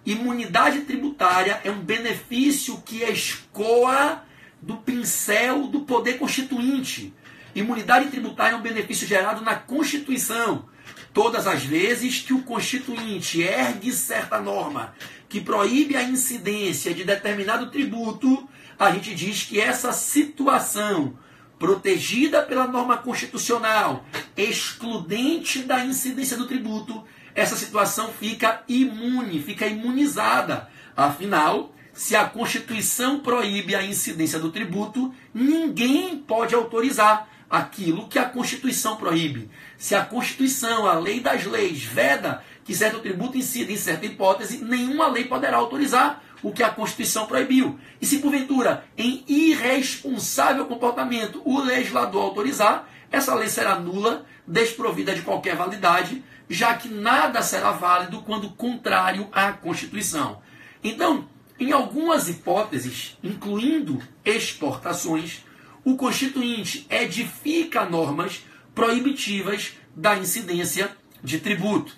Imunidade tributária é um benefício que escoa do pincel do poder constituinte. Imunidade tributária é um benefício gerado na Constituição. Todas as vezes que o Constituinte ergue certa norma que proíbe a incidência de determinado tributo, a gente diz que essa situação, protegida pela norma constitucional, excludente da incidência do tributo, essa situação fica imune, fica imunizada. Afinal, se a Constituição proíbe a incidência do tributo, ninguém pode autorizar aquilo que a Constituição proíbe. Se a Constituição, a lei das leis, veda que certo tributo incida em certa hipótese, nenhuma lei poderá autorizar o que a Constituição proibiu. E se porventura, em irresponsável comportamento, o legislador autorizar, essa lei será nula, desprovida de qualquer validade, já que nada será válido quando contrário à Constituição. Então, em algumas hipóteses, incluindo exportações, o Constituinte edifica normas proibitivas da incidência de tributo.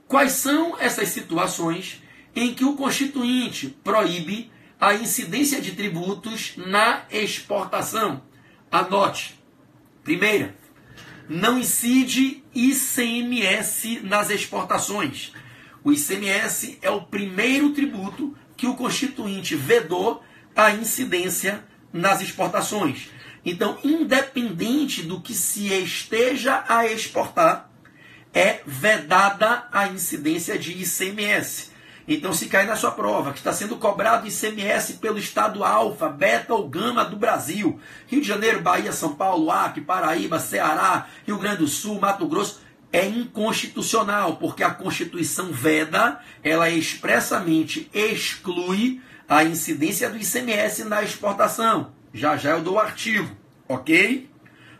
Quais são essas situações em que o Constituinte proíbe a incidência de tributos na exportação? Anote. Primeira, não incide ICMS nas exportações. O ICMS é o primeiro tributo que o Constituinte vedou a incidência nas exportações. Então, independente do que se esteja a exportar, é vedada a incidência de ICMS. Então, se cair na sua prova que está sendo cobrado ICMS pelo estado alfa, beta ou gama do Brasil, Rio de Janeiro, Bahia, São Paulo, Acre, Paraíba, Ceará, Rio Grande do Sul, Mato Grosso, é inconstitucional, porque a Constituição veda, ela expressamente exclui a incidência do ICMS na exportação. Já já eu dou o artigo, ok?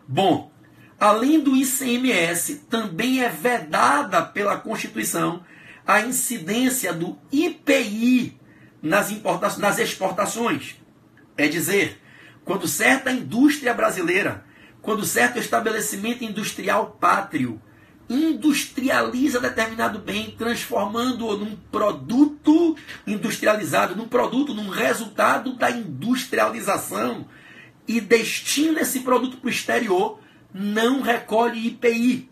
Bom, além do ICMS, também é vedada pela Constituição a incidência do IPI nas exportações. É dizer, quando certa indústria brasileira, quando certo estabelecimento industrial pátrio industrializa determinado bem, transformando-o num produto industrializado, num resultado da industrialização, e destina esse produto para o exterior, não recolhe IPI.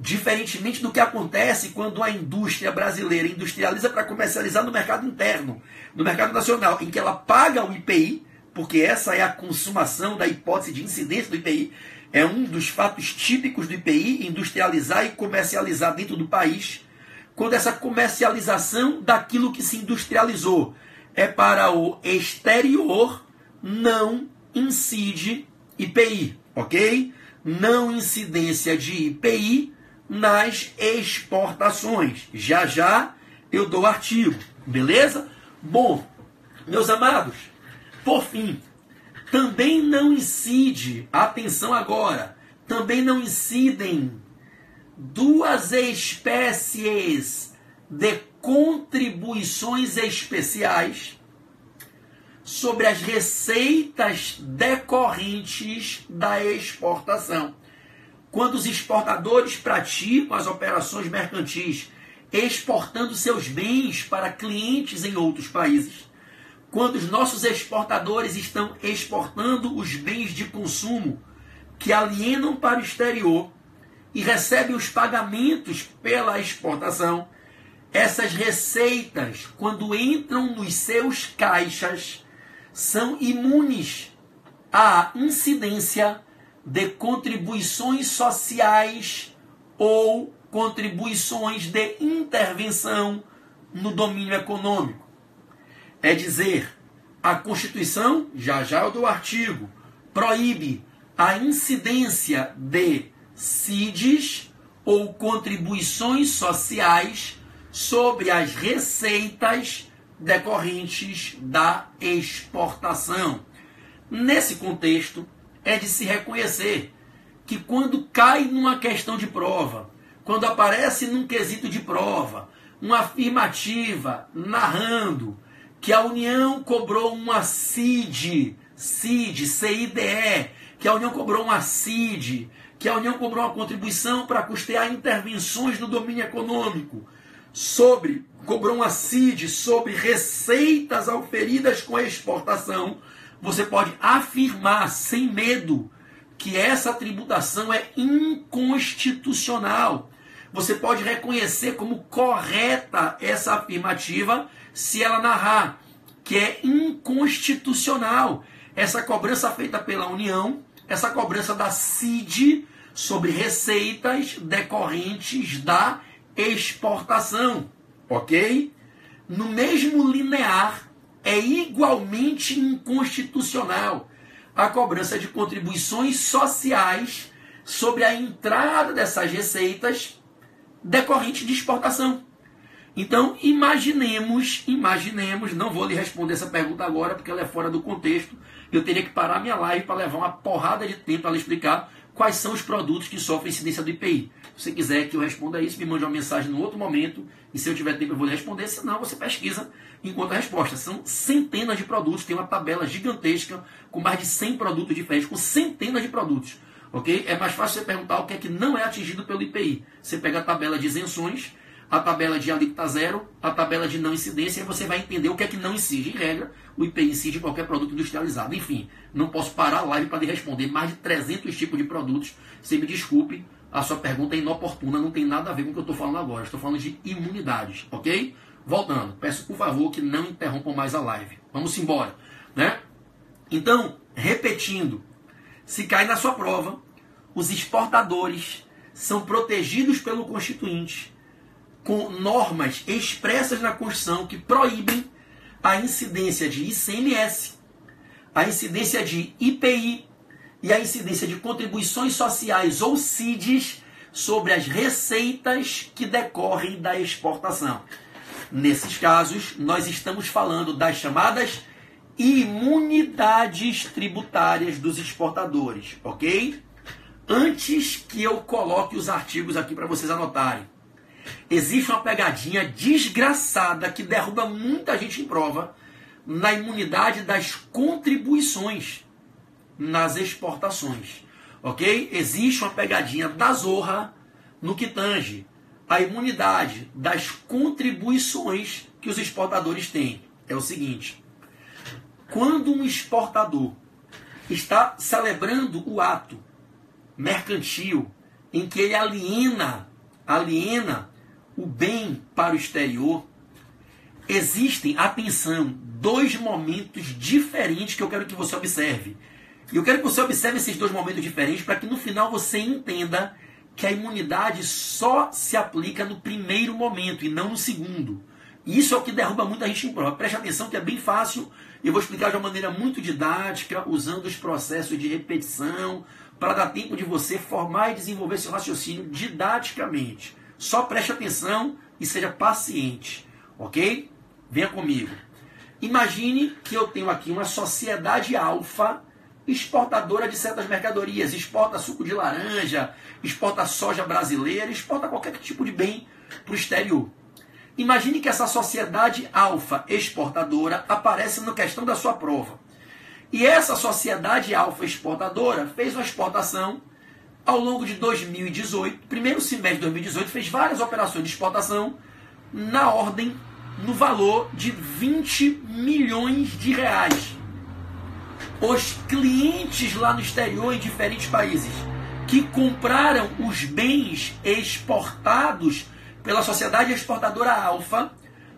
Diferentemente do que acontece quando a indústria brasileira industrializa para comercializar no mercado interno, no mercado nacional, em que ela paga o IPI, porque essa é a consumação da hipótese de incidência do IPI, é um dos fatos típicos do IPI, industrializar e comercializar dentro do país. Quando essa comercialização daquilo que se industrializou é para o exterior, não incide IPI, ok? Não incidência de IPI nas exportações. Já já eu dou artigo, beleza? Bom, meus amados, por fim, também não incide, atenção agora, também não incidem duas espécies de contribuições especiais sobre as receitas decorrentes da exportação. Quando os exportadores praticam as operações mercantis, exportando seus bens para clientes em outros países, quando os nossos exportadores estão exportando os bens de consumo que alienam para o exterior e recebem os pagamentos pela exportação, essas receitas, quando entram nos seus caixas, são imunes à incidência de contribuições sociais ou contribuições de intervenção no domínio econômico. É dizer, a Constituição, já já eu dou o artigo, proíbe a incidência de CIDs ou contribuições sociais sobre as receitas decorrentes da exportação. Nesse contexto, é de se reconhecer que quando cai numa questão de prova, quando aparece num quesito de prova, uma afirmativa narrando que a União cobrou uma CIDE, CIDE, que a União cobrou uma CID, que a União cobrou uma contribuição para custear intervenções no domínio econômico, cobrou uma CID sobre receitas auferidas com a exportação, você pode afirmar sem medo que essa tributação é inconstitucional. Você pode reconhecer como correta essa afirmativa se ela narrar que é inconstitucional essa cobrança feita pela União, essa cobrança da CID sobre receitas decorrentes da exportação, ok? No mesmo linear, é igualmente inconstitucional a cobrança de contribuições sociais sobre a entrada dessas receitas decorrentes de exportação. Então, imaginemos, não vou lhe responder essa pergunta agora porque ela é fora do contexto, eu teria que parar minha live para levar uma porrada de tempo para lhe explicar quais são os produtos que sofrem incidência do IPI. Se você quiser que eu responda isso, me mande uma mensagem no outro momento, e se eu tiver tempo eu vou lhe responder, senão você pesquisa enquanto a resposta. São centenas de produtos, tem uma tabela gigantesca com mais de 100 produtos diferentes, com centenas de produtos. Ok? É mais fácil você perguntar o que é que não é atingido pelo IPI. Você pega a tabela de isenções, a tabela de alíquota zero, a tabela de não incidência, e você vai entender o que é que não incide. Em regra, o IPI incide em qualquer produto industrializado. Enfim, não posso parar a live para lhe responder mais de 300 tipos de produtos. Você me desculpe, a sua pergunta é inoportuna, não tem nada a ver com o que eu estou falando agora. Estou falando de imunidades, ok? Voltando, peço por favor que não interrompam mais a live. Vamos embora, né? Então, repetindo, se cai na sua prova, os exportadores são protegidos pelo Constituinte com normas expressas na Constituição que proíbem a incidência de ICMS, a incidência de IPI e a incidência de contribuições sociais ou CIDs sobre as receitas que decorrem da exportação. Nesses casos, nós estamos falando das chamadas imunidades tributárias dos exportadores, ok? Antes que eu coloque os artigos aqui para vocês anotarem, existe uma pegadinha desgraçada que derruba muita gente em prova na imunidade das contribuições nas exportações, ok? Existe uma pegadinha da zorra no que tange a imunidade das contribuições que os exportadores têm. É o seguinte: quando um exportador está celebrando o ato mercantil em que ele aliena aliena o bem para o exterior, existem, atenção, dois momentos diferentes que eu quero que você observe. E eu quero que você observe esses dois momentos diferentes para que no final você entenda que a imunidade só se aplica no primeiro momento e não no segundo. E isso é o que derruba muita gente em prova. Preste atenção que é bem fácil. Eu vou explicar de uma maneira muito didática, usando os processos de repetição, para dar tempo de você formar e desenvolver seu raciocínio didaticamente. Só preste atenção e seja paciente, ok? Venha comigo. Imagine que eu tenho aqui uma sociedade alfa exportadora de certas mercadorias. Exporta suco de laranja, exporta soja brasileira, exporta qualquer tipo de bem para o exterior. Imagine que essa sociedade alfa exportadora aparece na questão da sua prova. E essa sociedade alfa exportadora fez uma exportação ao longo de 2018, primeiro semestre de 2018, fez várias operações de exportação na ordem, no valor de 20 milhões de reais. Os clientes lá no exterior, em diferentes países, que compraram os bens exportados pela sociedade exportadora alfa,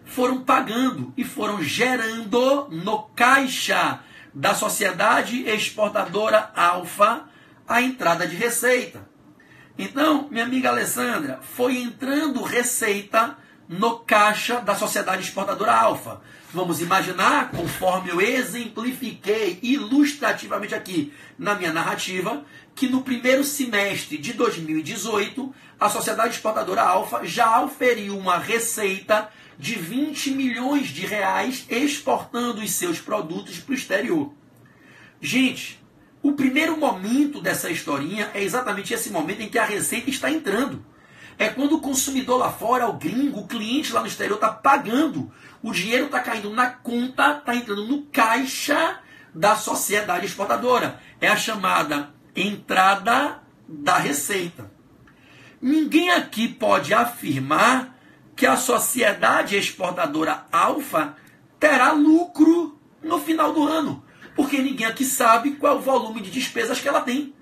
foram pagando e foram gerando no caixa da sociedade exportadora alfa a entrada de receita. Então, minha amiga Alessandra, foi entrando receita no caixa da sociedade exportadora alfa. Vamos imaginar, conforme eu exemplifiquei ilustrativamente aqui na minha narrativa, que no primeiro semestre de 2018, a sociedade exportadora alfa já auferiu uma receita de 20 milhões de reais exportando os seus produtos para o exterior. Gente, o primeiro momento dessa historinha é exatamente esse momento em que a receita está entrando. É quando o consumidor lá fora, o gringo, o cliente lá no exterior está pagando. O dinheiro está caindo na conta, está entrando no caixa da sociedade exportadora. É a chamada entrada da receita. Ninguém aqui pode afirmar que a sociedade exportadora alfa terá lucro no final do ano, porque ninguém aqui sabe qual é o volume de despesas que ela tem.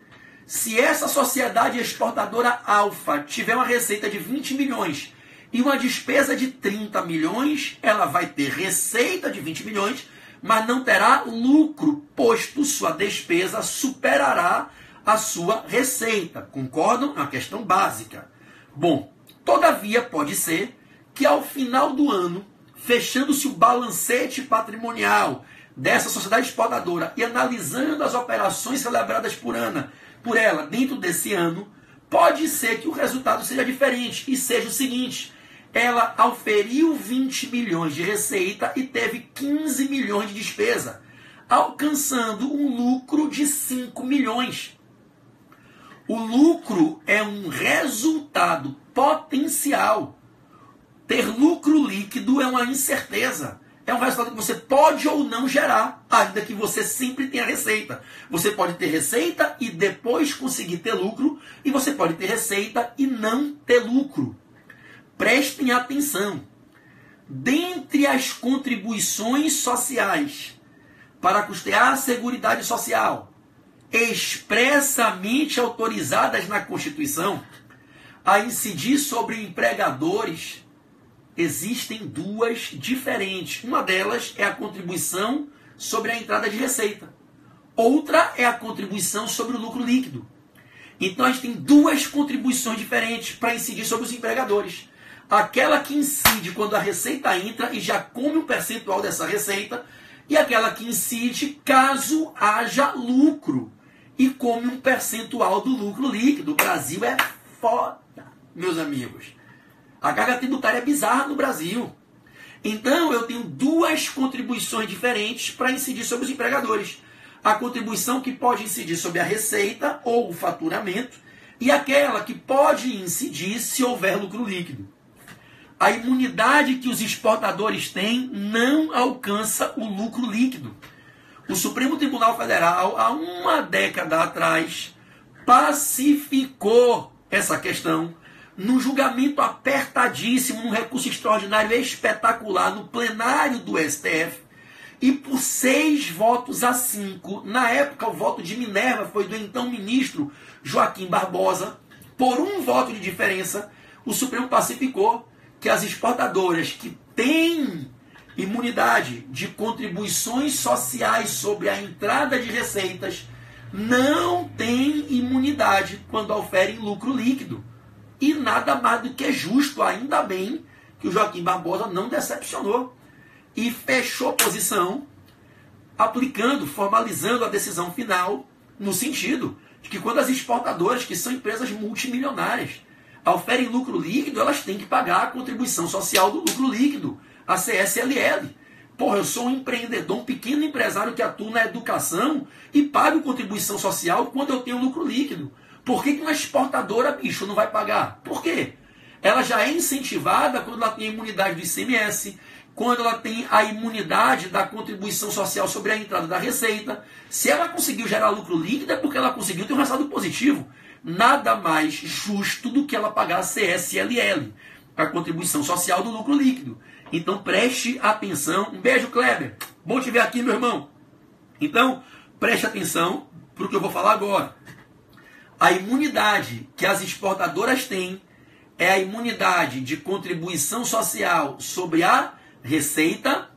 Se essa sociedade exportadora alfa tiver uma receita de 20 milhões e uma despesa de 30 milhões, ela vai ter receita de 20 milhões, mas não terá lucro, posto sua despesa superará a sua receita. Concordam? É uma questão básica. Bom, todavia pode ser que ao final do ano, fechando-se o balancete patrimonial dessa sociedade exportadora e analisando as operações celebradas por ela dentro desse ano, pode ser que o resultado seja diferente e seja o seguinte: ela auferiu 20 milhões de receita e teve 15 milhões de despesa, alcançando um lucro de 5 milhões. O lucro é um resultado potencial. Ter lucro líquido é uma incerteza. É um resultado que você pode ou não gerar, ainda que você sempre tenha receita. Você pode ter receita e depois conseguir ter lucro, e você pode ter receita e não ter lucro. Prestem atenção. Dentre as contribuições sociais para custear a Seguridade Social, expressamente autorizadas na Constituição a incidir sobre empregadores, existem duas diferentes. Uma delas é a contribuição sobre a entrada de receita. Outra é a contribuição sobre o lucro líquido. Então a gente tem duas contribuições diferentes para incidir sobre os empregadores. Aquela que incide quando a receita entra e já come um percentual dessa receita, e aquela que incide caso haja lucro e come um percentual do lucro líquido. O Brasil é foda, meus amigos. A carga tributária é bizarra no Brasil. Então, eu tenho duas contribuições diferentes para incidir sobre os empregadores. A contribuição que pode incidir sobre a receita ou o faturamento e aquela que pode incidir se houver lucro líquido. A imunidade que os exportadores têm não alcança o lucro líquido. O Supremo Tribunal Federal, há uma década atrás, pacificou essa questão num julgamento apertadíssimo, num recurso extraordinário espetacular no plenário do STF, e por 6 votos a 5, na época o voto de Minerva foi do então ministro Joaquim Barbosa, por 1 voto de diferença, o Supremo pacificou que as exportadoras que têm imunidade de contribuições sociais sobre a entrada de receitas não têm imunidade quando oferem lucro líquido. E nada mais do que justo, ainda bem que o Joaquim Barbosa não decepcionou e fechou posição, aplicando, formalizando a decisão final, no sentido de que quando as exportadoras, que são empresas multimilionárias, oferem lucro líquido, elas têm que pagar a contribuição social do lucro líquido, a CSLL. Porra, eu sou um empreendedor, um pequeno empresário que atua na educação e pago contribuição social quando eu tenho lucro líquido. Por que uma exportadora, bicho, não vai pagar? Por quê? Ela já é incentivada quando ela tem a imunidade do ICMS, quando ela tem a imunidade da contribuição social sobre a entrada da receita. Se ela conseguiu gerar lucro líquido, é porque ela conseguiu ter um resultado positivo. Nada mais justo do que ela pagar a CSLL, a contribuição social do lucro líquido. Então preste atenção. Um beijo, Kleber. Bom te ver aqui, meu irmão. Então, preste atenção para o que eu vou falar agora. A imunidade que as exportadoras têm é a imunidade de contribuição social sobre a receita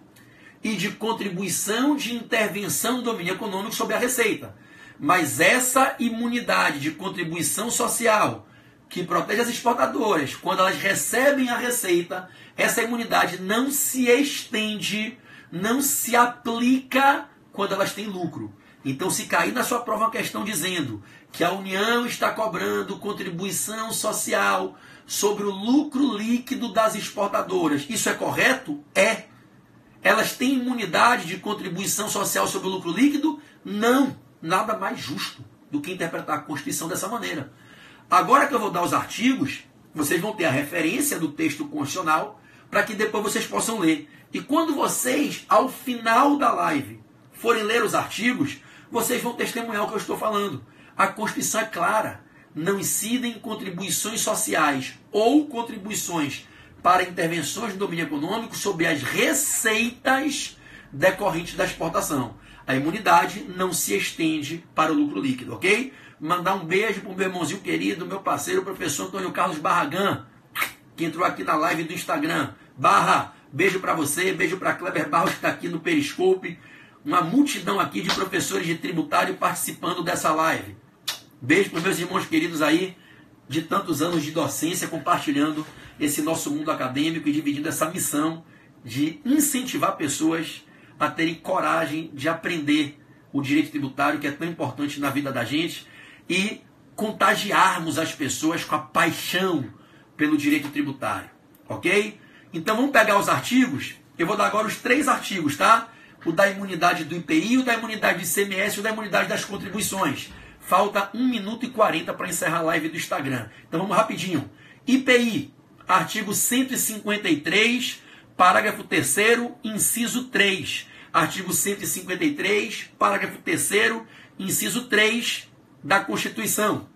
e de contribuição de intervenção do domínio econômico sobre a receita. Mas essa imunidade de contribuição social que protege as exportadoras quando elas recebem a receita, essa imunidade não se estende, não se aplica quando elas têm lucro. Então, se cair na sua prova uma questão dizendo que a União está cobrando contribuição social sobre o lucro líquido das exportadoras, isso é correto? É. Elas têm imunidade de contribuição social sobre o lucro líquido? Não. Nada mais justo do que interpretar a Constituição dessa maneira. Agora que eu vou dar os artigos, vocês vão ter a referência do texto constitucional para que depois vocês possam ler. E quando vocês, ao final da live, forem ler os artigos, vocês vão testemunhar o que eu estou falando. A Constituição é clara. Não incidem contribuições sociais ou contribuições para intervenções no domínio econômico sobre as receitas decorrentes da exportação. A imunidade não se estende para o lucro líquido, ok? Mandar um beijo para o meu irmãozinho querido, meu parceiro, o professor Antônio Carlos Barragan, que entrou aqui na live do Instagram. Barra, beijo para você, beijo para Kleber Barros, que está aqui no Periscope. Uma multidão aqui de professores de tributário participando dessa live. Beijo para os meus irmãos queridos aí, de tantos anos de docência, compartilhando esse nosso mundo acadêmico e dividindo essa missão de incentivar pessoas a terem coragem de aprender o direito tributário, que é tão importante na vida da gente, e contagiarmos as pessoas com a paixão pelo direito tributário, ok? Então vamos pegar os artigos. Eu vou dar agora os 3 artigos, tá? O da imunidade do IPI, o da imunidade do ICMS e o da imunidade das contribuições. Falta 1 minuto e 40 para encerrar a live do Instagram. Então vamos rapidinho. IPI, artigo 153, parágrafo 3º, inciso 3. Artigo 153, parágrafo 3º, inciso 3 da Constituição.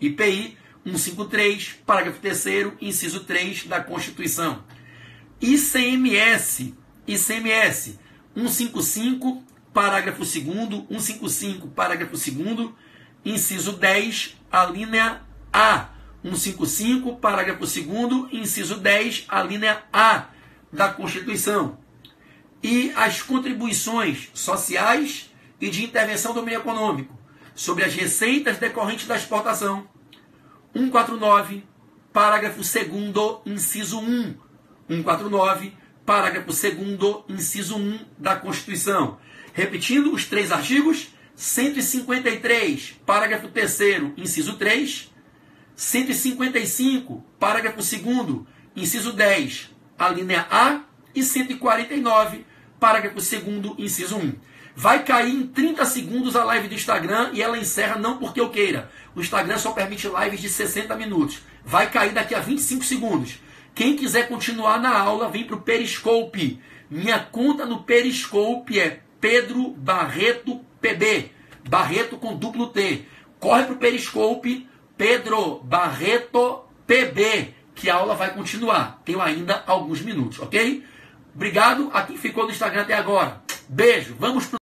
IPI 153, parágrafo 3º, inciso 3 da Constituição. ICMS, 155, parágrafo 2º, 155, parágrafo 2º, inciso 10, a linha A. 155, parágrafo 2º, inciso 10, a linha A da Constituição. E as contribuições sociais e de intervenção do domínio econômico sobre as receitas decorrentes da exportação. 149, parágrafo 2º, inciso 1. 149, parágrafo 2º, inciso 1 da Constituição. Repetindo os 3 artigos: 153, parágrafo 3º, inciso 3. 155, parágrafo 2º, inciso 10, a linha A. E 149, parágrafo 2º, inciso 1. Vai cair em 30 segundos a live do Instagram e ela encerra não porque eu queira. O Instagram só permite lives de 60 minutos. Vai cair daqui a 25 segundos. Quem quiser continuar na aula, vem para o Periscope. Minha conta no Periscope é Pedro Barreto PB. Barreto com duplo T. Corre para o Periscope, Pedro Barreto PB, que a aula vai continuar. Tenho ainda alguns minutos, ok? Obrigado a quem ficou no Instagram até agora. Beijo. Vamos pro